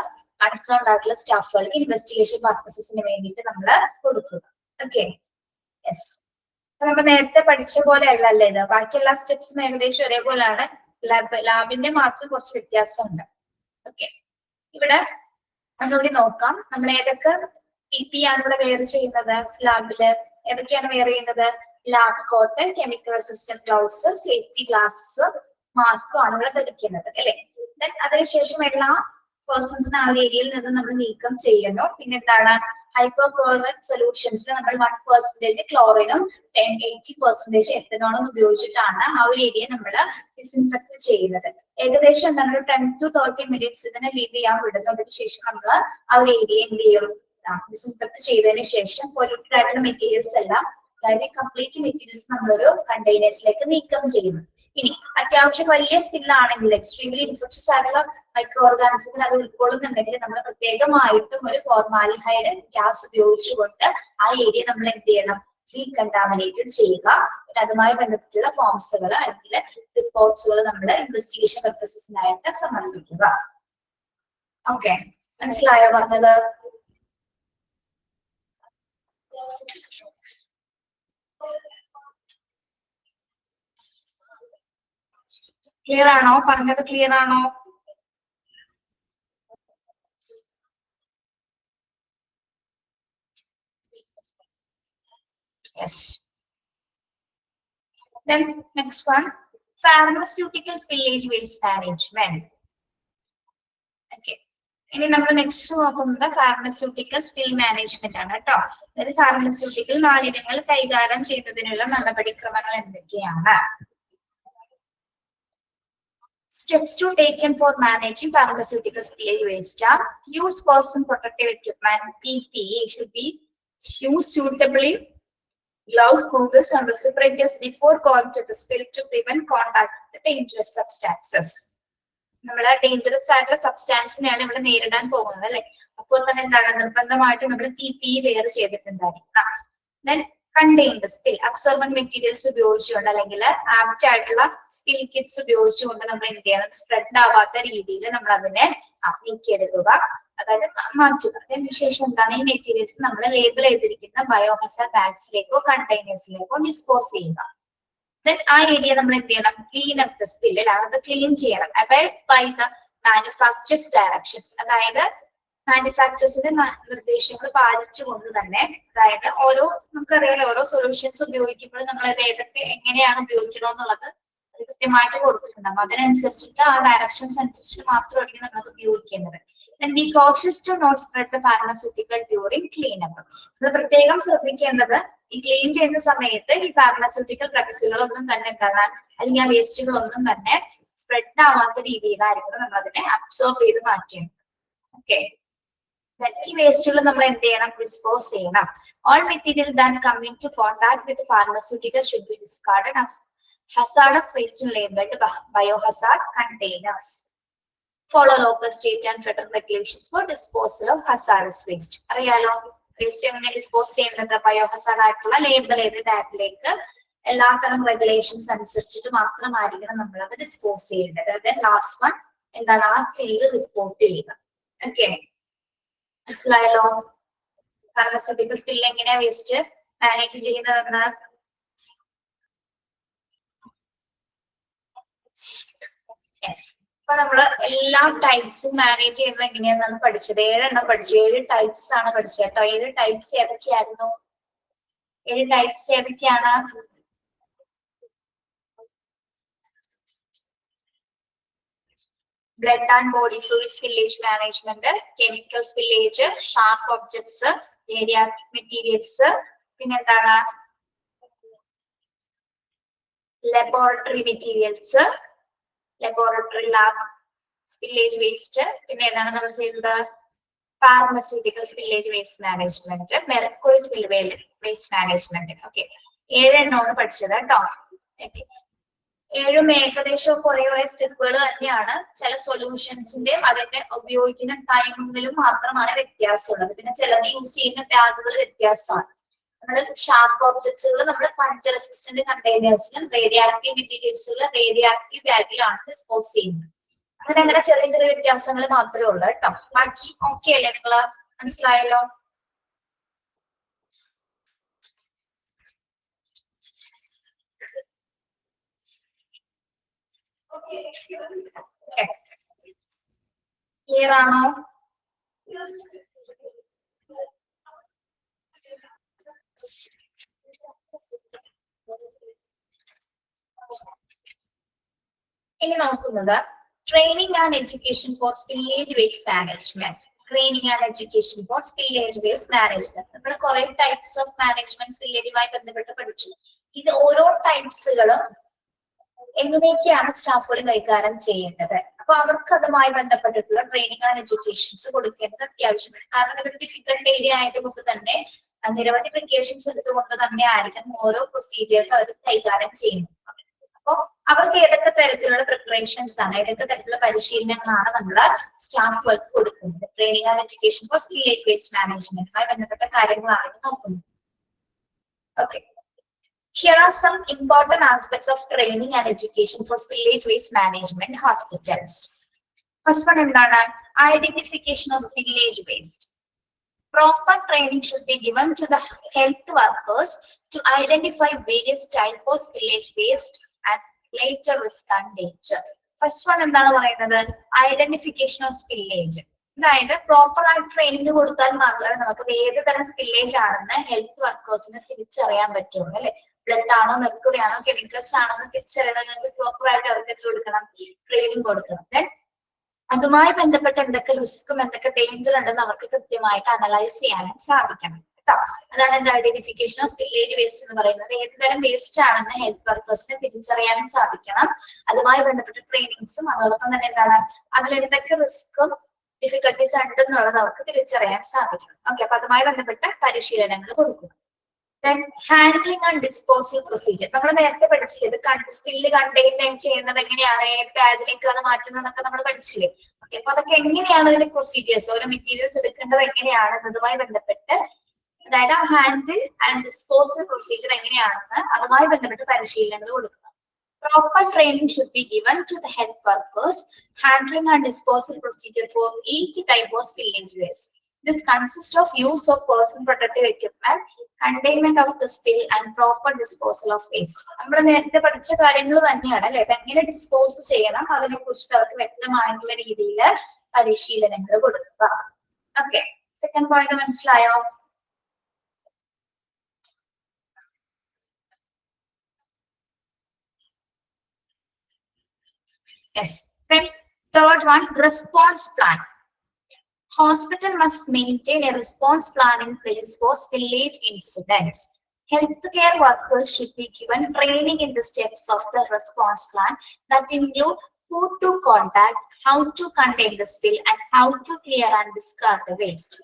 കൺസേൺഡ് ആയിട്ടുള്ള സ്റ്റാഫുകൾക്ക് ഇൻവെസ്റ്റിഗേഷൻ പർപ്പസസിന് വേണ്ടിയിട്ട് നമ്മൾ കൊടുക്കുക. Okay, yes. നമ്മൾ നേരത്തെ പഠിച്ച പോലെ അല്ലല്ലേ ഇത്, ബാക്കി എല്ലാ സ്റ്റെപ്സും ഏകദേശം ഒരേപോലെയാണ്. ലാബിന്റെ മാത്രം കുറച്ച് വ്യത്യാസമുണ്ട്. ഓക്കെ, ഇവിടെ ഒന്നുകൂടി നോക്കാം. നമ്മൾ ഏതൊക്കെ PPE ആണ് ഇവിടെ വെയർ ചെയ്യുന്നത്? ലാബില് ഏതൊക്കെയാണ് വെയർ ചെയ്യുന്നത്? Lab coat, chemical resistant gloves, safety glass, mask ആണ് ഇവിടെ ധരിക്കുന്നത് അല്ലെ. ദെൻ അതിനുശേഷം എല്ലാ പേഴ്സൺസിന് ആ ഒരു ഏരിയയിൽ നിന്ന് നമ്മൾ നീക്കം ചെയ്യുന്നു. പിന്നെ എന്താണ്? ഹൈപ്പോക്ലോറിക് സൊല്യൂഷൻസ് നമ്മൾ 1% ക്ലോറിനും 80% എത്തനോളും ഉപയോഗിച്ചിട്ടാണ് ആ ഒരു ഏരിയ നമ്മൾ ഡിസിൻഫെക്ട് ചെയ്യുന്നത്. ഏകദേശം എന്താണ്? 10 to 30 മിനിറ്റ്സ് ഇതിനെ ലീവ് ചെയ്യാൻ വിടുന്നു. അതിനുശേഷം നമ്മൾ ആ ഒരു ഏരിയ എന്ത് ചെയ്യും? ഡിസിൻഫെക്ട് ചെയ്തതിനു ശേഷം പൊല്യൂട്ടഡ് ആയിട്ടുള്ള മെറ്റീരിയൽസ് എല്ലാം, അതായത് കംപ്ലീറ്റ് മെറ്റീരിയൽസ് നമ്മളൊരു കണ്ടെയ്നേഴ്സിലേക്ക് നീക്കം ചെയ്യുന്നു. ഇനി അത്യാവശ്യം വലിയ സ്പില്ലാണെങ്കിൽ, എക്സ്ട്രീംലി ഇൻഫെക്ഷ്യസ് ആയിട്ടുള്ള മൈക്രോ ഓർഗാനിസത്തിന് അത് ഉൾക്കൊള്ളുന്നുണ്ടെങ്കിൽ നമ്മൾ പ്രത്യേകമായിട്ടും ഒരു ഫോർമാൽഹൈഡ് ഗ്യാസ് ഉപയോഗിച്ചുകൊണ്ട് ആ ഏരിയ നമ്മൾ എന്ത് ചെയ്യണം? ഡീകണ്ടാമിനേറ്റഡ് ചെയ്യുക. അതുമായി ബന്ധപ്പെട്ടുള്ള ഫോംസുകൾ അല്ലെങ്കിൽ റിപ്പോർട്ട്സുകൾ നമ്മൾ ഇൻവെസ്റ്റിഗേഷൻ പർപ്പസസിനായിട്ട് സമർപ്പിക്കുക. ഓക്കെ, മനസ്സിലായോ പറഞ്ഞത്? ക്ലിയർ ആണോ? പറഞ്ഞത് ക്ലിയർ ആണോ? Yes. Then next one, pharmaceutical spillage waste management. Okay. ഇനി നമ്മൾ നെക്സ്റ്റ് നോക്കുന്നത് ഫാർമസ്യൂട്ടിക്കൽ സ്പിൽ മാനേജ്മെന്റ് ആണ് കേട്ടോ. അതായത് ഫാർമസ്യൂട്ടിക്കൽ മാലിന്യങ്ങൾ കൈകാര്യം ചെയ്യുന്നതിനുള്ള നടപടിക്രമങ്ങൾ എന്തൊക്കെയാണ്? Steps to taken for managing pharmaceutical spillage waste are: use personal protective equipment (PPE) should be used suitably, gloves, goggles and respirators before going to the spill to prevent contact with the dangerous substances. നമ്മൾ dangerous ആയിട്ടുള്ള സബ്സ്റ്റാൻസിനെയാണ് ഇവിടെ നേരിടാൻ പോകുന്നത് അല്ലെ. അപ്പോൾ തന്നെ എന്താണ്? നിർബന്ധമായിട്ട് നമ്മൾ PPE വെയർ ചെയ്തിട്ടുണ്ടായിരിക്കണം. Then contain the spill, absorbent materials ഉപയോഗിച്ചുകൊണ്ട് അല്ലെങ്കിൽ ആപ്റ്റ് ആയിട്ടുള്ള സ്പിൽ കിറ്റ്സ് ഉപയോഗിച്ചുകൊണ്ട് നമ്മൾ എന്ത് ചെയ്യണം? സ്പ്രെഡ് ആവാത്ത രീതിയിൽ നമ്മൾ അതിനെ നീക്കിയെടുക്കുക. അതായത് മാറ്റുക. അതിനുശേഷം എന്താണ് ഈ മെറ്റീരിയൽസ് നമ്മൾ ലേബിൾ ചെയ്തിരിക്കുന്ന ബയോഹസാർഡ് ബാഗ്സിലേക്കോ കണ്ടെയ്നേഴ്സിലേക്കോ ഡിസ്പോസ് ചെയ്യുക. ദെൻ ആ ഏരിയ നമ്മൾ എന്ത് ചെയ്യണം? ക്ലീൻ അപ്പ് ദ സ്പില്ല്, അത് ക്ലീൻ ചെയ്യണം. Abide by the manufacturers directions, അതായത് മാനുഫാക്ചേഴ്സിന്റെ നിർദ്ദേശങ്ങൾ പാലിച്ചുകൊണ്ട് തന്നെ, അതായത് നമുക്കറിയാലോ ഓരോ സൊല്യൂഷൻസ് ഉപയോഗിക്കുമ്പോൾ നമ്മൾ അത് ഏതൊക്കെ എങ്ങനെയാണ് ഉപയോഗിക്കണമെന്നുള്ളത് അത് കൃത്യമായിട്ട് കൊടുത്തിട്ടുണ്ടാവും. അതിനനുസരിച്ചിട്ട് ആ ഡയറക്ഷൻസ് അനുസരിച്ചിട്ട് മാത്രമായിരിക്കും നമ്മൾ ഉപയോഗിക്കേണ്ടത്. Then be cautious to not spread the pharmaceutical during cleanup. നമ്മൾ പ്രത്യേകം ശ്രദ്ധിക്കേണ്ടത് ഈ ക്ലീൻ ചെയ്യുന്ന സമയത്ത് ഈ ഫാർമസ്യൂട്ടിക്കൽ ഡ്രഗ്സുകളൊന്നും തന്നെ എന്താണ്, അല്ലെങ്കിൽ ആ വേസ്റ്റുകളൊന്നും തന്നെ സ്പ്രെഡ് ആവാത്ത രീതിയിലായിരിക്കും നമ്മൾ അതിനെ അബ്സോർബ് ചെയ്ത് മാറ്റേണ്ടത്. ഓക്കെ, ഈ വേസ്റ്റുകൾ നമ്മൾ എന്ത് ചെയ്യണം? ഡിസ്പോസ് ചെയ്യണം. All material that come into contact with pharmaceutical should be discarded as hazardous waste labeled biohazard containers. Follow local, state and federal regulations for disposal of hazardous waste. അറിയാലോ waste എങ്ങനെ dispose ചെയ്യുന്നത്? ബയോഹസാർഡ് ആയിട്ടുള്ള label ചെയ്ത് ബാഗിലേക്ക് എല്ലാത്തരം regulations അനുസരിച്ചിട്ട് മാത്രമായിരിക്കണം നമ്മൾ അത് dispose ചെയ്യേണ്ടത്. ദെൻ ലാസ്റ്റ് വൺ എന്താണ്? ആ സ്പില്ല് റിപ്പോർട്ട് ചെയ്യുക. ഓക്കെ, മനസ്സിലായല്ലോ? ഫാർമസ്യൂട്ടിക്കൽ സ്പില്ല് എങ്ങനെയാ വേസ്റ്റ് മാനേജ് ചെയ്യുന്നതെന്ന്. അപ്പൊ നമ്മള് എല്ലാ ടൈപ്സും മാനേജ് ചെയ്യുന്നത് എങ്ങനെയാണെന്നാണ് പഠിച്ചത്. 7 എണ്ണം പഠിച്ചു. 7 ടൈപ്സ് ആണ് പഠിച്ചത് കേട്ടോ. 7 ടൈപ്സ് ഏതൊക്കെയായിരുന്നു? 7 ടൈപ്സ് ഏതൊക്കെയാണ്? Blood and body fluid spillage management, chemical spillage, sharp objects, radioactive materials, പിന്നെന്താണ് laboratory materials, laboratory lab spillage waste, പിന്നെ ഏതാണ് നമ്മൾ ചെയ്തത്? Pharmaceutical spillage waste management, mercury spill waste management. Okay, 7 എണ്ണമാണ് പഠിച്ചത് കേട്ടോ. ഓക്കെ, 7 ഏകദേശം കുറെ സ്റ്റെപ്പുകൾ തന്നെയാണ്. ചില സൊല്യൂഷൻസിന്റെ അതിന്റെ ഉപയോഗിക്കുന്ന ടൈമിങ്ങിലും മാത്രമാണ് വ്യത്യാസമുള്ളത്. പിന്നെ ചിലത് യൂസ് ചെയ്യുന്ന ബാഗുകൾ വ്യത്യാസമാണ്. നമ്മൾ ഷാർപ്പ് ഒബ്ജക്ട്സുകൾ നമ്മൾ പഞ്ചർ റെസിസ്റ്റന്റ് കണ്ടെയ്നേഴ്സിലും റേഡിയോ ആക്റ്റീവ് മെറ്റീരിയൽസുകൾ റേഡിയോ ആക്റ്റീവ് ബാഗിലാണ് ഡിസ്പോസ് ചെയ്യുന്നത്. അങ്ങനെ ചെറിയ ചെറിയ വ്യത്യാസങ്ങൾ മാത്രമേ ഉള്ളൂ കേട്ടോ. ബാക്കി ഓക്കെ അല്ലേ? നിങ്ങൾ മനസ്സിലായല്ലോ? ക്ലിയർ ആണോ? ഇനി നോക്കുന്നത് training and education for spillage waste management. Training and education for spillage waste management. നമ്മൾ കുറെ ടൈപ്സ് ഓഫ് മാനേജ്മെന്റ് സ്പില്ലേജുമായി ബന്ധപ്പെട്ട് പഠിച്ചു. ഇത് ഓരോ ടൈപ്സുകളും എങ്ങനെയൊക്കെയാണ് സ്റ്റാഫുകൾ കൈകാര്യം ചെയ്യേണ്ടത്. അപ്പൊ അവർക്ക് അതുമായി ബന്ധപ്പെട്ടിട്ടുള്ള ട്രെയിനിങ് ആൻഡ് എഡ്യൂക്കേഷൻസ് കൊടുക്കേണ്ടത് അത്യാവശ്യമാണ്. കാരണം ഇതൊരു ഡിഫിക്കൽട്ട് ഏരിയ ആയതുകൊണ്ട് തന്നെ നിരവധി പ്രിക്കോഷൻസ് എടുത്തുകൊണ്ട് തന്നെ ആയിരിക്കും ഓരോ പ്രൊസീജിയേഴ്സ് അവർ കൈകാര്യം ചെയ്യുന്നത്. അപ്പൊ അവർക്ക് ഏതൊക്കെ തരത്തിലുള്ള പ്രിപ്പറേഷൻസ് ആണ്, ഏതൊക്കെ തരത്തിലുള്ള പരിശീലനങ്ങളാണ് നമ്മൾ സ്റ്റാഫുകൾക്ക് കൊടുക്കുന്നത്? Training and education for spillage waste മാനേജ്മെന്റുമായി ബന്ധപ്പെട്ട കാര്യങ്ങളാണ് നോക്കുന്നത്. Okay, here are some important aspects of training and education for spillage waste management hospitals. First one എന്താണ്? Identification of spillage waste. Proper training should be given to the health workers to identify various types of spillage waste and later risk and danger. First one എന്താണ് പറയുന്നത്? Identification of spillage. അതായത് proper ആയിട്ട് training കൊടുത്താൽ മാത്രമേ നമുക്ക് ഏത് തരം spillage ആണെന്ന് ഹെൽത്ത് വർക്കേഴ്സിന് തിരിച്ചറിയാൻ പറ്റുള്ളൂ അല്ലെ. ബ്ലഡ് ആണോ, മെർക്കുറി ആണോ, കെമിക്കൽസ് ആണോ എന്ന് തിരിച്ചറിയണമെങ്കിൽ പ്രോപ്പർ ആയിട്ട് അവർക്ക് എന്ത് കൊടുക്കണം? ട്രെയിനിങ് കൊടുക്കണം. അതുമായി ബന്ധപ്പെട്ട് എന്തൊക്കെ റിസ്ക്കും എന്തൊക്കെ ഡേഞ്ചർ ഉണ്ടെന്ന് അവർക്ക് കൃത്യമായിട്ട് അനലൈസ് ചെയ്യാനും സാധിക്കണം കേട്ടോ. അതാണ് എന്താ ഐഡന്റിഫിക്കേഷൻ ഓഫ് സ്പില്ലേജ് വേസ്റ്റ് എന്ന് പറയുന്നത്. ഏത് തരം വേസ്റ്റ് ആണെന്ന് ഹെൽത്ത് വർക്കേഴ്സിന് തിരിച്ചറിയാനും സാധിക്കണം. അതുമായി ബന്ധപ്പെട്ട ട്രെയിനിങ്സും അതോടൊപ്പം തന്നെ എന്താണ് അതിൽ എന്തൊക്കെ റിസ്ക്കും ഡിഫിക്കൽട്ടീസ് ഉണ്ടെന്നുള്ളത് അവർക്ക് തിരിച്ചറിയാൻ സാധിക്കണം. ഓക്കെ, അപ്പൊ അതുമായി ബന്ധപ്പെട്ട പരിശീലനങ്ങൾ കൊടുക്കുക. Then handling and disposal procedure. നമ്മൾ നേരത്തെ പഠിച്ചില്ലേ ഇത് സ്പില്ല് കണ്ടെയ്ൻ ചെയ്യുന്നത് എങ്ങനെയാണ്, ഏത് ബാഗിലേക്കാണ് മാറ്റുന്നതൊക്കെ നമ്മൾ പഠിച്ചില്ലേ. ഓക്കെ, അപ്പൊ അതൊക്കെ എങ്ങനെയാണ് ഇതിന്റെ പ്രൊസീജിയേഴ്സ്, ഓരോ മെറ്റീരിയൽസ് എടുക്കേണ്ടത് എങ്ങനെയാണ് എന്നതുമായി ബന്ധപ്പെട്ട്, അതായത് ഹാൻഡിൽ ആൻഡ് ഡിസ്പോസൽ പ്രൊസീജിയർ എങ്ങനെയാണെന്ന് അതുമായി ബന്ധപ്പെട്ട് പരിശീലനങ്ങൾ കൊടുക്കുക. Proper training should be given to the health workers, handling and disposal procedure for each type of spillage waste. This consists of use of personal protective equipment, containment of the spill, and proper disposal of waste. നമ്മൾ നേരത്തെ പഠിച്ച കാര്യങ്ങൾ തന്നെയാണ് അല്ലെ, എങ്ങനെ dispose ചെയ്യണം അതിനെ കുറിച്ച് അവർക്ക് വ്യക്തമായിട്ടുള്ള രീതിയിൽ പരിശീലനങ്ങൾ കൊടുക്കുക. ഓക്കെ, സെക്കൻഡ് പോയിന്റ് മനസ്സിലായോ? Yes. Then third one, response plan. Hospital must maintain a response plan in place for spillage incidents. Healthcare workers should be given training in the steps of the response plan that include who to contact, how to contain the spill, and how to clear and discard the waste.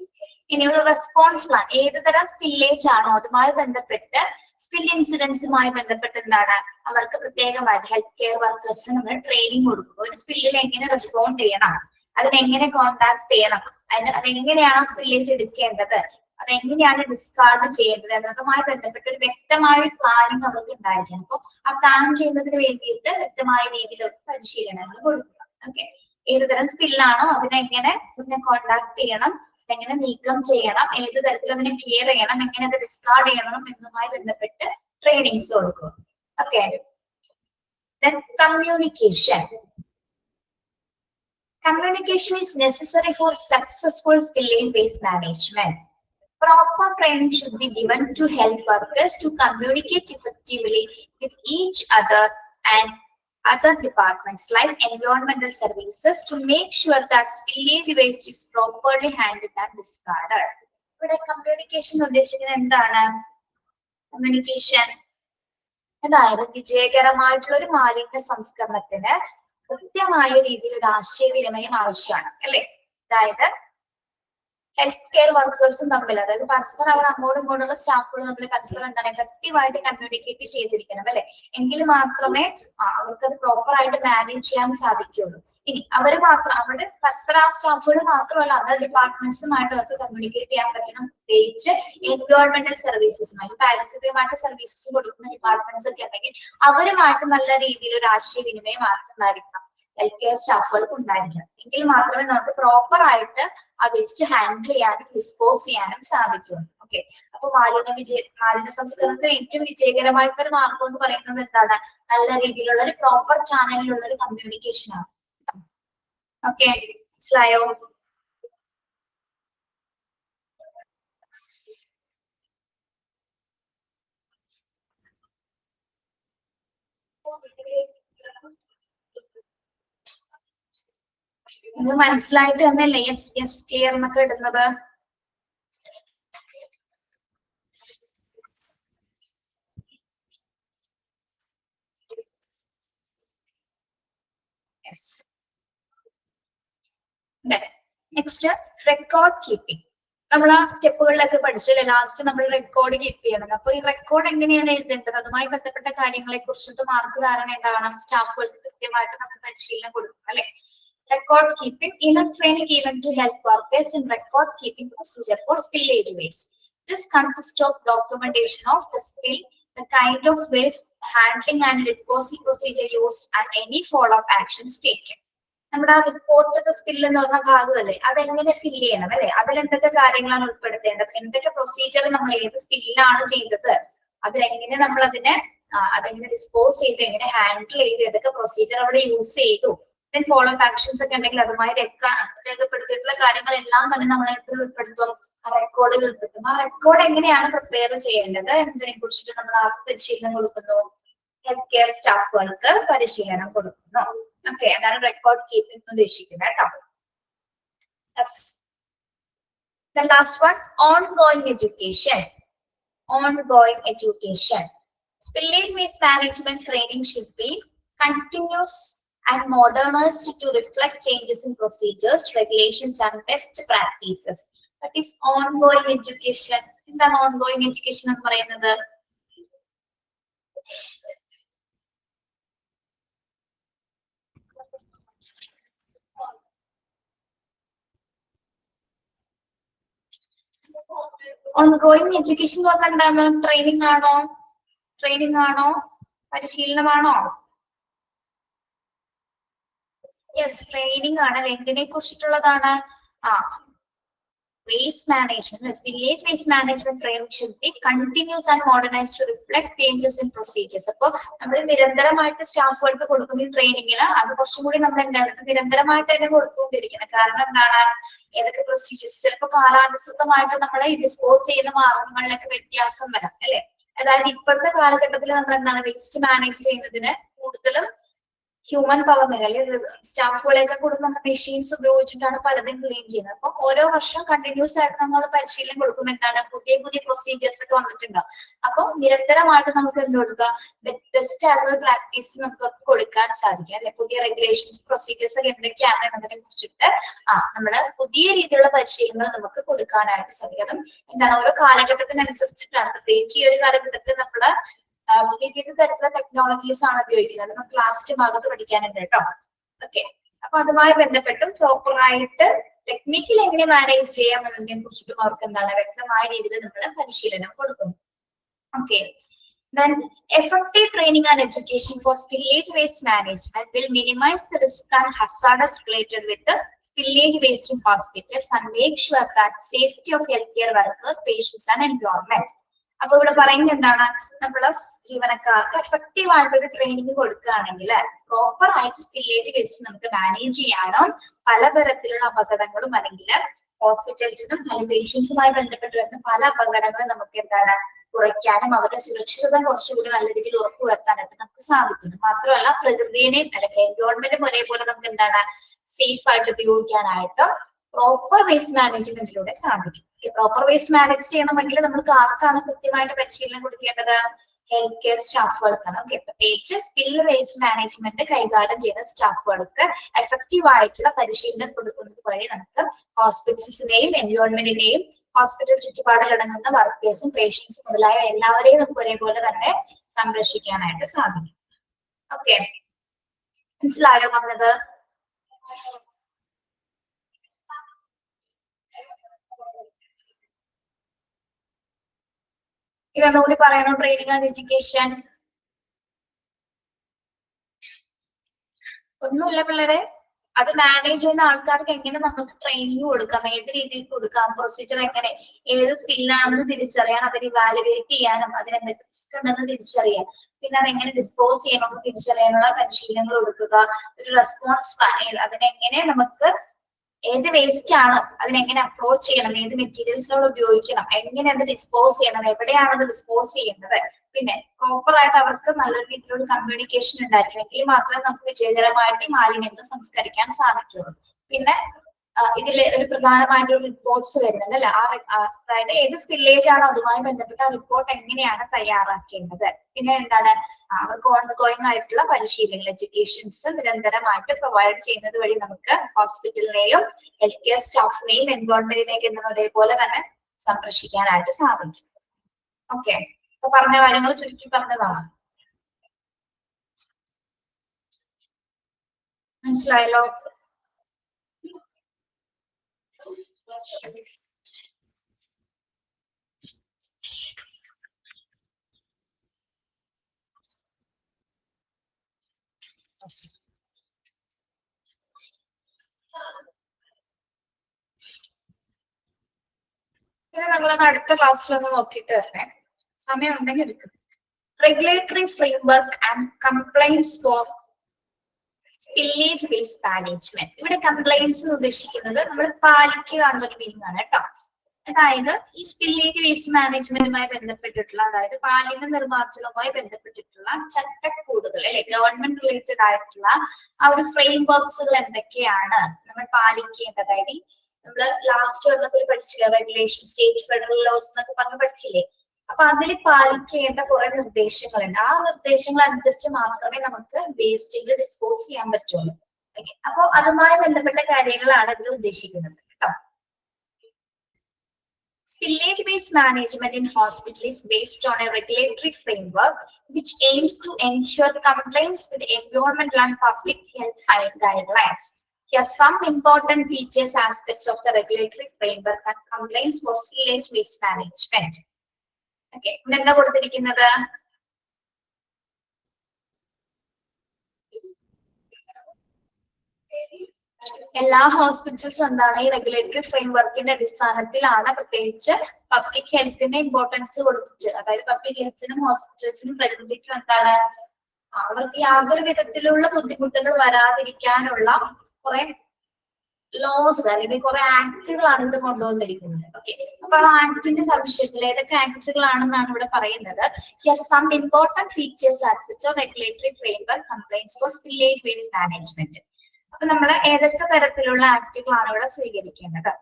ഇനി ഒരു response plan ഏത് തരം spillage ആണോ അതുമായി ബന്ധപ്പെട്ട് spill ഇൻസിഡൻസുമായി ബന്ധപ്പെട്ട് എന്താണ് അവർക്ക് പ്രത്യേകമായിട്ട് ഹെൽത്ത് കെയർ വർക്കേഴ്സിന് നമ്മൾ ട്രെയിനിങ് കൊടുക്കും. ഒരു സ്പില്ലിൽ എങ്ങനെ റെസ്പോണ്ട് ചെയ്യണം, അതിനെങ്ങനെ കോണ്ടാക്ട് ചെയ്യണം, അതെങ്ങനെയാണ് സ്പില്ലേജ് എടുക്കേണ്ടത്, അതെങ്ങനെയാണ് ഡിസ്കാർഡ് ചെയ്യേണ്ടത് എന്നതുമായി ബന്ധപ്പെട്ട് ഒരു വ്യക്തമായ പ്ലാനിങ് അവർക്ക് ഉണ്ടായിരിക്കണം. അപ്പൊ ആ പ്ലാൻ ചെയ്യുന്നതിന് വേണ്ടിയിട്ട് വ്യക്തമായ രീതിയിലുള്ള പരിശീലനങ്ങൾ കൊടുക്കുക. ഓക്കെ, ഏത് തരം സ്പില്ലാണോ അതിനെങ്ങനെ കോണ്ടാക്ട് ചെയ്യണം, എങ്ങനെ നീക്കം ചെയ്യണം, ഏത് തരത്തിൽ അതിനെ ക്ലിയർ ചെയ്യണം, എങ്ങനെ അത് ഡിസ്കാർഡ് ചെയ്യണം എന്നതുമായി ബന്ധപ്പെട്ട് ട്രെയിനിങ്സ് കൊടുക്കും. Okay, communication. Communication is necessary for successful spillage waste management. Proper training should be given to health workers to communicate effectively with each other and other departments like environmental services to make sure that spillage waste is properly handled and discarded. ഇവിടെ communication ഉദ്ദേശിക്കുന്നത് എന്താണ്? Communication അതായത് വിജയകരമായിട്ടുള്ള ഒരു മാലിന്യ സംസ്കരണത്തിന് കൃത്യമായ രീതിയിൽ ഒരു ആശയവിനിമയം ആവശ്യമാണ് അല്ലെ. അതായത് ഹെൽത്ത് കെയർ വർക്കേഴ്സും തമ്മിൽ, അതായത് പരസ്പരം അവർ അങ്ങോട്ടും ഇങ്ങോട്ടുള്ള സ്റ്റാഫുകൾ തമ്മിൽ പരസ്പരം എന്താണ് എഫക്റ്റീവായിട്ട് കമ്മ്യൂണിക്കേറ്റ് ചെയ്തിരിക്കണം അല്ലെ. എങ്കിൽ മാത്രമേ അവർക്ക് അത് പ്രോപ്പർ ആയിട്ട് മാനേജ് ചെയ്യാൻ സാധിക്കുകയുള്ളൂ. ഇനി അവര് മാത്രം അവരുടെ പരസ്പരം ആ സ്റ്റാഫുകൾ മാത്രമല്ല അതർ ഡിപ്പാർട്ട്മെന്റ്സുമായിട്ട് അവർക്ക് കമ്മ്യൂണിക്കേറ്റ് ചെയ്യാൻ പറ്റണം. പ്രത്യേകിച്ച് എൻവയോൺമെന്റൽ സർവീസസുമായി പാരിസ്ഥിതികമായിട്ട് സർവീസസ് കൊടുക്കുന്ന ഡിപ്പാർട്ട്മെന്റ്സ് ഒക്കെ ഉണ്ടെങ്കിൽ അവരുമായിട്ട് നല്ല രീതിയിൽ ഒരു ആശയവിനിമയം ഉണ്ടായിരിക്കണം, ഹെൽത്ത് കെയർ സ്റ്റാഫുകൾക്ക് ഉണ്ടായിരിക്കണം. എങ്കിൽ മാത്രമേ നമുക്ക് പ്രോപ്പർ ആയിട്ട് ആ വേസ്റ്റ് ഹാൻഡിൽ ചെയ്യാനും ഡിസ്പോസ് ചെയ്യാനും സാധിക്കുള്ളൂ. ഓക്കെ, അപ്പൊ മാലിന്യ സംസ്കരണത്തിന് ഏറ്റവും വിജയകരമായിട്ടുള്ള ഒരു മാർഗം എന്ന് പറയുന്നത് എന്താണ്? നല്ല രീതിയിലുള്ള ഒരു പ്രോപ്പർ ചാനലിലുള്ള ഒരു കമ്മ്യൂണിക്കേഷൻ ആണ്. ഓക്കെ, മനസ്സിലായോ? ഇത് മനസ്സിലായിട്ട് തന്നെയല്ലേ യെസ് യെസ് ക്ലിയർ എന്നൊക്കെ ഇടുന്നത്? Next record keeping. നമ്മൾ ആ സ്റ്റെപ്പുകളിലൊക്കെ പഠിച്ചല്ലേ, ലാസ്റ്റ് നമ്മൾ റെക്കോർഡ് കീപ്പ് ചെയ്യണം. അപ്പൊ ഈ റെക്കോർഡ് എങ്ങനെയാണ് എഴുതേണ്ടത്, അതുമായി ബന്ധപ്പെട്ട കാര്യങ്ങളെ കുറിച്ചിട്ട് മാർക്ക് ധാരണ ഉണ്ടാവണം. സ്റ്റാഫുകൾക്ക് കൃത്യമായിട്ട് നമ്മൾ പരിശീലനം കൊടുക്കണം അല്ലെ. Record keeping, enough training given to health workers in record keeping procedure for spillage waste. This consists of documentation of the spill, the kind of waste, handling and disposal procedure used, and any follow-up actions taken. നമ്മുടെ ആ report spill എന്ന് പറഞ്ഞ ഭാഗമല്ലേ, അതെങ്ങനെ fill ചെയ്യണം അല്ലെ, അതിൽ എന്തൊക്കെ കാര്യങ്ങളാണ് ഉൾപ്പെടുത്തേണ്ടത്, എന്തൊക്കെ പ്രൊസീജിയർ നമ്മൾ ഏത് സ്പില്ലാണ് ചെയ്തത്, അതിലെങ്ങനെ നമ്മൾ അതെങ്ങനെ ഡിസ്പോസ് ചെയ്തു, എങ്ങനെ ഹാൻഡിൽ ചെയ്തു, ഏതൊക്കെ പ്രൊസീജിയർ അവിടെ യൂസ് ചെയ്തു, ദെൻ ഫോളോ അപ്പ് ആക്ഷൻസ് ഒക്കെ ഉണ്ടെങ്കിൽ അതുമായി രേഖപ്പെടുത്തിയിട്ടുള്ള കാര്യങ്ങളെല്ലാം തന്നെ നമ്മൾ ഉൾപ്പെടുത്തും, ആ റെക്കോർഡിൽ ഉൾപ്പെടുത്തും. ആ റെക്കോർഡ് എങ്ങനെയാണ് പ്രിപ്പയർ ചെയ്യേണ്ടത് എന്നതിനെ കുറിച്ചിട്ട് നമ്മൾ ആർക്ക് പരിശീലനം കൊടുക്കുന്നു? ഹെൽത്ത് കെയർ സ്റ്റാഫുകൾക്ക് പരിശീലനം കൊടുക്കുന്നു. ഓക്കെ, അതാണ് റെക്കോർഡ് കീപ്പിംഗ് ഉദ്ദേശിക്കുന്നത് കേട്ടോ. The last one, ongoing education. Ongoing education. Spillage waste management training should be continuous and modernized to reflect changes in procedures, regulations, and best practices. That is ongoing education. എന്താണ് ongoing education എന്ന് പറയുന്നത്? Ongoing education എന്ന് പറഞ്ഞാൽ എന്താണ്? Training ആണോ? പരിശീലനമാണോ? Yes, training ആണ്. എന്തിനെ കുറിച്ചിട്ടുള്ളതാണ്? ആ, waste management. Yes, village waste management training should be continuous and modernized to reflect changes in procedures. അപ്പോൾ നമ്മൾ നിരന്തരമായിട്ട് സ്റ്റാഫുകൾക്ക് കൊടുക്കുന്ന ട്രെയിനിങ്ങിന് അത് കുറച്ചും കൂടി നമ്മൾ എന്താണ് നിരന്തരമായിട്ട് തന്നെ കൊടുത്തുകൊണ്ടിരിക്കുന്നത്. കാരണം എന്താണ്, ഏതൊക്കെ പ്രൊസീജിയേഴ്സ് ചിലപ്പോൾ കാലാനുസൃതമായിട്ട് നമ്മളെ ഡിസ്പോസ് ചെയ്യുന്ന മാർഗങ്ങളിലൊക്കെ വ്യത്യാസം വരാം അല്ലെ. അതായത് ഇപ്പോഴത്തെ കാലഘട്ടത്തിൽ നമ്മൾ എന്താണ് വേസ്റ്റ് മാനേജ് ചെയ്യുന്നതിന് കൂടുതലും ഹ്യൂമൻ പവർ അല്ലെങ്കിൽ സ്റ്റാഫുകളെയൊക്കെ കൊടുക്കുന്ന മെഷീൻസ് ഉപയോഗിച്ചിട്ടാണ് പലതും ക്ലീൻ ചെയ്യുന്നത്. അപ്പൊ ഓരോ വർഷം കണ്ടിന്യൂസ് ആയിട്ട് നമ്മൾ പരിശീലനം കൊടുക്കുമ്പോൾ എന്താണ് പുതിയ പുതിയ പ്രൊസീജിയേഴ്സ് ഒക്കെ വന്നിട്ടുണ്ടാവും. അപ്പൊ നിരന്തരമായിട്ട് നമുക്ക് എന്ത് കൊടുക്കുക, ബെസ്റ്റ് ആയിട്ടുള്ള പ്രാക്ടീസ് നമുക്ക് കൊടുക്കാൻ സാധിക്കും അല്ലെ. പുതിയ റെഗുലേഷൻസ് പ്രൊസീജിയേഴ്സ് ഒക്കെ എന്തൊക്കെയാണ് എന്നതിനെ കുറിച്ചിട്ട് നമ്മള് പുതിയ രീതിയിലുള്ള പരിശീലനങ്ങൾ നമുക്ക് കൊടുക്കാനായിട്ട് സാധിക്കും. അതും എന്താണ് ഓരോ കാലഘട്ടത്തിനനുസരിച്ചിട്ടാണ്. പ്രത്യേകിച്ച് ഈ ഒരു കാലഘട്ടത്തിൽ നമ്മള് വിവിധ തരത്തിലുള്ള ടെക്നോളജീസ് ആണ് ഉപയോഗിക്കുന്നത്. നമുക്ക് ലാസ്റ്റ് ഭാഗത്ത് പഠിക്കാനുണ്ട് കേട്ടോ. ഓക്കെ, അപ്പൊ അതുമായി ബന്ധപ്പെട്ടും പ്രോപ്പറായിട്ട് ടെക്നിക്കൽ എങ്ങനെ മാനേജ് ചെയ്യാം എന്നതിനെ കുറിച്ചിട്ടും അവർക്ക് എന്താണ് വ്യക്തമായ രീതിയിൽ നമ്മൾ പരിശീലനം കൊടുക്കും. Okay, then effective training and education for spillage waste management will minimize the risk and hazards related with the spillage waste in hospitals and make sure that safety of healthcare workers, patients and environment. അപ്പൊ ഇവിടെ പറയുന്നത് എന്താണ്, നമ്മളെ ജീവനക്കാർക്ക് effective ആയിട്ട് ഒരു training കൊടുക്കുകയാണെങ്കിൽ proper ആയിട്ട് സ്പില്ലേജ് വേസ്റ്റ് നമുക്ക് മാനേജ് ചെയ്യാനും പലതരത്തിലുള്ള അപകടങ്ങളും അല്ലെങ്കിൽ ഹോസ്പിറ്റൽസിനും അല്ലെങ്കിൽ പേഷ്യൻസുമായി ബന്ധപ്പെട്ട് വരുന്ന പല അപകടങ്ങളും നമുക്ക് എന്താണ് കുറയ്ക്കാനും അവരുടെ സുരക്ഷിതത കുറച്ചുകൂടി നല്ല രീതിയിൽ ഉറപ്പുവരുത്താനായിട്ട് നമുക്ക് സാധിക്കുന്നു. മാത്രമല്ല പ്രകൃതിയെയും അല്ലെങ്കിൽ എൻവയോൺമെന്റും ഒരേപോലെ നമുക്ക് എന്താണ് സേഫ് ആയിട്ട് ഉപയോഗിക്കാനായിട്ടും പ്രോപ്പർ വേസ്റ്റ് മാനേജ്മെന്റിലൂടെ സാധിക്കും. പ്രോപ്പർ വേസ്റ്റ് മാനേജ് ചെയ്യണമെങ്കിൽ നമുക്ക് ആർക്കാണ് കൃത്യമായിട്ട് പരിശീലനം കൊടുക്കേണ്ടത്? ഹെൽത്ത് കെയർ സ്റ്റാഫുകൾക്കാണ്. ഓക്കെ, പ്രത്യേകിച്ച് സ്കിൽ വേസ്റ്റ് മാനേജ്മെന്റ് കൈകാര്യം ചെയ്യുന്ന സ്റ്റാഫുകൾക്ക് എഫക്റ്റീവ് ആയിട്ടുള്ള പരിശീലനം കൊടുക്കുന്നത് വഴി നമുക്ക് ഹോസ്പിറ്റൽസിനെയും എൻവയോൺമെന്റിനെയും ഹോസ്പിറ്റൽ ചുറ്റുപാടിൽ അടങ്ങുന്ന വർക്കേഴ്സും പേഷ്യൻസും മുതലായ എല്ലാവരെയും നമുക്ക് ഒരേപോലെ തന്നെ സംരക്ഷിക്കാനായിട്ട് സാധിക്കും. ഓക്കെ, മനസ്സിലായോ പറഞ്ഞത്? ഇതൊന്നുകൂടി പറയണോ? ട്രെയിനിങ് ആൻഡ് എഡ്യൂക്കേഷൻ ഒന്നുമില്ല പിള്ളേരെ. അത് മാനേജ് ചെയ്യുന്ന ആൾക്കാർക്ക് എങ്ങനെ നമുക്ക് ട്രെയിനിങ് കൊടുക്കാം, ഏത് രീതിയിൽ കൊടുക്കാം, പ്രൊസീജിയർ എങ്ങനെ, ഏത് സ്കില്ലാണെന്ന് തിരിച്ചറിയാൻ, അതിന് ഇവാലുവേറ്റ് ചെയ്യാനും അതിനെന്തൊക്കെ റിസ്ക് ഉണ്ടെന്ന് തിരിച്ചറിയാൻ, പിന്നെ അതെങ്ങനെ ഡിസ്പോസ് ചെയ്യണമെന്ന് തിരിച്ചറിയാനുള്ള പരിശീലനങ്ങൾ കൊടുക്കുക, ഒരു റെസ്പോൺസ് പ്ലാൻ, അതിനെങ്ങനെ നമുക്ക് ഏത് വേസ്റ്റ് ആണ് അതിനെങ്ങനെ അപ്രോച്ച് ചെയ്യണം, ഏത് മെറ്റീരിയൽസുകൾ ഉപയോഗിക്കണം, എങ്ങനെ അത് ഡിസ്പോസ് ചെയ്യണം, എവിടെയാണ് അത് ഡിസ്പോസ് ചെയ്യുന്നത്, പിന്നെ പ്രോപ്പർ ആയിട്ട് അവർക്ക് നല്ലൊരു രീതിയിലുള്ള കമ്മ്യൂണിക്കേഷൻ ഉണ്ടായിരിക്കണം. എങ്കിൽ മാത്രമേ നമുക്ക് വിജയകരമായിട്ട് ഈ മാലിന്യങ്ങൾ സംസ്കരിക്കാൻ സാധിക്കുള്ളൂ. പിന്നെ ഇതിൽ ഒരു പ്രധാനമായിട്ടൊരു റിപ്പോർട്ട്സ് വരുന്നുണ്ട് അല്ലെ. അതായത് ഏത് സ്പില്ലേജ് ആണോ അതുമായി ബന്ധപ്പെട്ട റിപ്പോർട്ട് എങ്ങനെയാണ് തയ്യാറാക്കേണ്ടത്. പിന്നെ എന്താണ് അവർക്ക് ഓൺഗോയിങ് ആയിട്ടുള്ള പരിശീലനങ്ങൾ എഡ്യൂക്കേഷൻസ് നിരന്തരമായിട്ട് പ്രൊവൈഡ് ചെയ്യുന്നത് വഴി നമുക്ക് ഹോസ്പിറ്റലിനെയും ഹെൽത്ത് കെയർ സ്റ്റാഫിനെയും എൻവയോൺമെന്റിനെയും ഒരേപോലെ തന്നെ സംരക്ഷിക്കാനായിട്ട് സാധിക്കും. ഓക്കെ, അപ്പൊ പറഞ്ഞ കാര്യങ്ങൾ ചുരുക്കി പറഞ്ഞതാണ്. മനസ്സിലായല്ലോ? ഇത് നമ്മളൊന്ന് അടുത്ത ക്ലാസ്സിലൊന്ന് നോക്കിയിട്ട് വരണേ, സമയം ഉണ്ടെങ്കിൽ എടുക്കും. Regulatory framework and compliance for spillage waste management. ഇവിടെ കംപ്ലൈൻസ് ഉദ്ദേശിക്കുന്നത് നമ്മൾ പാലിക്കുക എന്നൊരു മീനിങ് ആണ് കേട്ടോ. അതായത് ഈ സ്പില്ലേജ് വേസ്റ്റ് മാനേജ്മെന്റുമായി ബന്ധപ്പെട്ടിട്ടുള്ള, അതായത് മാലിന്യ നിർമ്മാർജ്ജനവുമായി ബന്ധപ്പെട്ടിട്ടുള്ള ചട്ടക്കൂടുകൾ അല്ലെ, ഗവൺമെന്റ് റിലേറ്റഡ് ആയിട്ടുള്ള ആ ഒരു ഫ്രെയിം വർക്ക്സുകൾ എന്തൊക്കെയാണ് നമ്മൾ പാലിക്കേണ്ടത്. അതായത് നമ്മള് ലാസ്റ്റ് വർണ്ണത്തിൽ പഠിച്ചില്ലേ റെഗുലേഷൻ, സ്റ്റേറ്റ് ഫെഡറൽ ലോസ് എന്നൊക്കെ പറഞ്ഞ് പഠിച്ചില്ലേ. അപ്പൊ അതിൽ പാലിക്കേണ്ട കുറെ നിർദ്ദേശങ്ങളുണ്ട്. ആ നിർദ്ദേശങ്ങൾ അനുസരിച്ച് മാത്രമേ നമുക്ക് വേസ്റ്റിൽ ഡിസ്പോസ് ചെയ്യാൻ പറ്റുള്ളൂ. ഓക്കെ, അപ്പൊ അതുമായി ബന്ധപ്പെട്ട കാര്യങ്ങളാണ് ഇതിൽ ഉദ്ദേശിക്കുന്നത് കേട്ടോ. Spillage waste management in hospital is based on a regulatory framework which aims to ensure compliance with environmental and public health guidelines. Here are some important features aspects of the regulatory framework and compliance for spillage waste management. Okay, എന്താ കൊടുത്തിരിക്കുന്നത്? എല്ലാ ഹോസ്പിറ്റൽസും എന്താണ് ഈ regulatory ഫ്രെയിംവർക്കിന്റെ അടിസ്ഥാനത്തിലാണ് പ്രത്യേകിച്ച് public ഹെൽത്തിന് importance കൊടുത്തിട്ട്, അതായത് പബ്ലിക് ഹെൽത്തിനും ഹോസ്പിറ്റൽസിനും പ്രകൃതിക്കും എന്താണ് അവർക്ക് യാതൊരു വിധത്തിലുള്ള ബുദ്ധിമുട്ടുകൾ വരാതിരിക്കാനുള്ള കുറെ ലോസ് അല്ലെങ്കിൽ കുറെ ആക്ടുകളാണ് ഇവിടെ കൊണ്ടുവന്നിരിക്കുന്നത്. ഓക്കെ, അപ്പൊ ആ ആക്ടിന്റെ സവിശേഷതകൾ ഏതൊക്കെ ആക്ടുകളാണെന്നാണ് ഇവിടെ പറയുന്നത്. Some important features aspects of regulatory framework compliance for spillage waste management. അപ്പൊ നമ്മൾ ഏതൊക്കെ തരത്തിലുള്ള ആക്ടുകളാണ് ഇവിടെ സ്വീകരിക്കേണ്ടത്?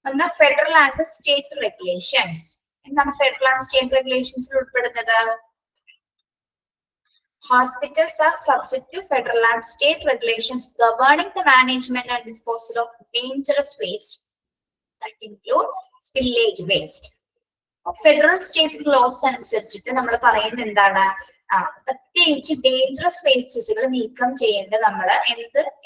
ഒന്ന് ഫെഡറൽ ആൻഡ് സ്റ്റേറ്റ് റെഗുലേഷൻസ്. എന്താണ് ഫെഡറൽ ആൻഡ് സ്റ്റേറ്റ് റെഗുലേഷൻസിൽ ഉൾപ്പെടുന്നത്? Hospitals are subject to federal and state regulations governing the management and disposal of dangerous waste that include spillage waste. Federal state laws അനുസരിച്ചിട്ട് നമ്മൾ പറയുന്നത് എന്താണ്? പ്രത്യേകിച്ച് ഡേഞ്ചറസ് വേസ്റ്റസുകൾ നീക്കം ചെയ്യേണ്ടത് നമ്മൾ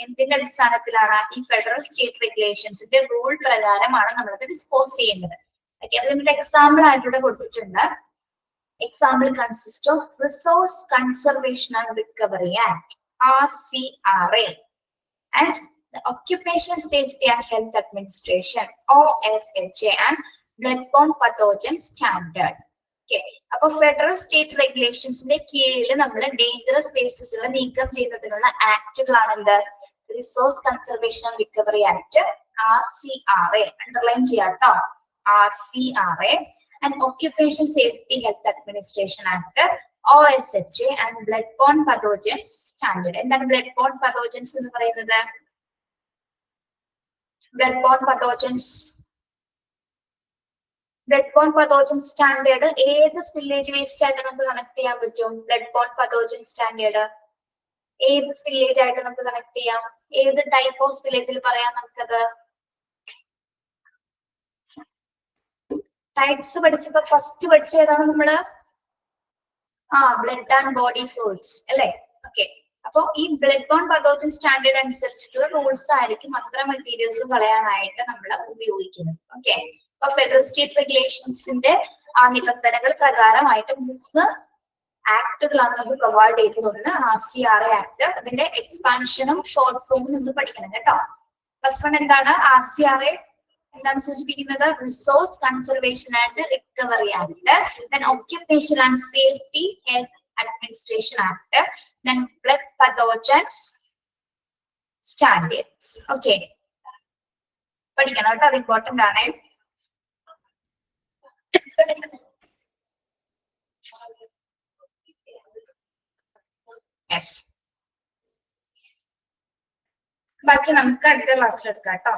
എന്തിന്റെ അടിസ്ഥാനത്തിലാണ്? ഈ ഫെഡറൽ സ്റ്റേറ്റ് റെഗുലേഷൻസിന്റെ റൂൾ പ്രകാരമാണ് നമ്മളത് ഡിസ്പോസ് ചെയ്യേണ്ടത്. ഓക്കെ, അതിനൊരു എക്സാമ്പിൾ ആയിട്ട് ഇവിടെ കൊടുത്തിട്ടുണ്ട്. Example consists of Resource Conservation and Recovery Act (RCRA) and the Occupational Safety and Health Administration (OSHA) and Bloodborne Pathogen Standard. Okay, അപ്പോൾ ഫെഡറൽ സ്റ്റേറ്റ് റെഗുലേഷൻസിന്റെ കീഴിൽ നമ്മൾ ഡേഞ്ചറസ് വേസ്റ്റസുകൾ നീക്കം ചെയ്യുന്നതിനുള്ള ആക്ടുകളാണ് എന്ത്? Resource conservation and recovery act (RCRA). Underline ചെയ്യാട്ടോ, RCRA. And Occupational Safety Health Administration Act (OSHA) and Bloodborne Pathogens Standard. എന്താണ് bloodborne pathogens എന്ന് പറയുന്നത്? Bloodborne pathogen standard ഏത് സ്പില്ലേജ് വേസ്റ്റ് ആയിട്ട് നമുക്ക് കണക്ട് ചെയ്യാൻ പറ്റും? bloodborne pathogen standard ഏത് സ്പില്ലേജ് ആയിട്ട് നമുക്ക് കണക്ട് ചെയ്യാം? ഏത് ടൈപ്പ് ഓഫ് സ്പില്ലേജിൽ പറയാം നമുക്കത്? ടൈപ്സ് പഠിച്ചപ്പോ ഫസ്റ്റ് പഠിച്ച ഏതാണ് നമ്മള്? ബ്ലഡ് ആൻഡ് ബോഡി ഫ്ലൂയിഡ്സ് അല്ലെ? ഓക്കെ, അപ്പൊ ഈ ബ്ലഡ് ബോൺ പതോജൻ സ്റ്റാൻഡേർഡ് അനുസരിച്ചിട്ടുള്ള റൂൾസ് ആയിരിക്കും അത്തരം മെറ്റീരിയൽസ് കളയാനായിട്ട് നമ്മൾ ഉപയോഗിക്കുന്നത്. ഓക്കെ, അപ്പൊ ഫെഡറൽ സ്റ്റേറ്റ് റെഗുലേഷൻസിന്റെ ആ നിബന്ധനകൾ പ്രകാരമായിട്ട് 3 ആക്ടുകളാണ് നമുക്ക് പ്രൊവൈഡ് ചെയ്തത്. ഒന്ന് RCRA ആക്ട്, അതിന്റെ എക്സ്പാൻഷനും ഷോർട്ട് ഫോമും നിന്ന് പഠിക്കണം കേട്ടോ. ഫസ്റ്റ് വൺ എന്താണ്? RCRA എന്താണ് സൂചിപ്പിക്കുന്നത്? Resource conservation and recovery act, then Occupational and Safety Health Administration Act, then Blood Pathogens Standards. Okay, പഠിക്കണം കേട്ടോ, അത് ഇമ്പോർട്ടന്റ് ആണ്. യെസ്, ബാക്കി നമുക്ക് അടുത്ത ക്ലാസ്സിൽ എടുക്കാം കേട്ടോ.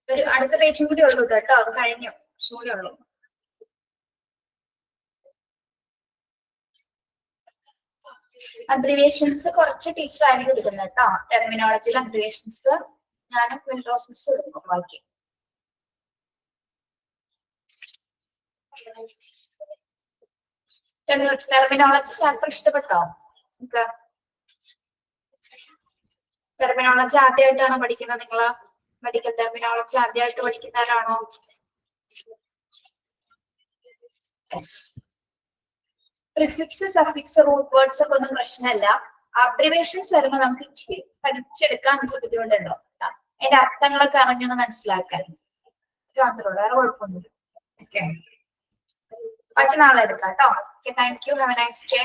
ഒരു അടുത്ത പേജും കൂടി ഉള്ളൂ കേട്ടോ, അത് കഴിഞ്ഞു, കൂടി ഉള്ളൂ. അബ്രിവേഷൻസ് കുറച്ച് ടീച്ചർ ആയിരിക്കും എടുക്കുന്നത് കേട്ടോ. ടെർമിനോളജിയിൽ അബ്രിവേഷൻസ് ഞാനും മിൽറോസ് എടുക്കും. ബാക്കി ടെർമിനോളജി ചാപ്റ്റർ ഇഷ്ടപ്പെട്ടോ നിങ്ങൾക്ക്? ടെർമിനോളജി ആദ്യമായിട്ടാണോ പഠിക്കുന്നത് നിങ്ങള്? മെഡിക്കൽ ടെർമിനോളജി ആദ്യമായിട്ട് പഠിക്കുന്നവരാണോ? പ്രിഫിക്സ്, സഫിക്സ്, റൂട്ട് വേർഡ്സ് ഒക്കെ ഒന്നും പ്രശ്നമല്ല. അബ്രിവേഷൻസ് വരുമ്പോൾ നമുക്ക് ഇച്ചിരി പഠിച്ചെടുക്കാൻ നമുക്ക് ബുദ്ധിമുട്ടുണ്ടോ? അതിന്റെ അർത്ഥങ്ങളൊക്കെ അറിഞ്ഞൊന്ന് മനസ്സിലാക്കാൻ മാത്രമേ ഉള്ളൂ, വേറെ കുഴപ്പമൊന്നുമില്ല. ഓക്കെ, ബാക്കി നാളെ എടുക്കാം കേട്ടോ. Okay, thank you, have A nice day.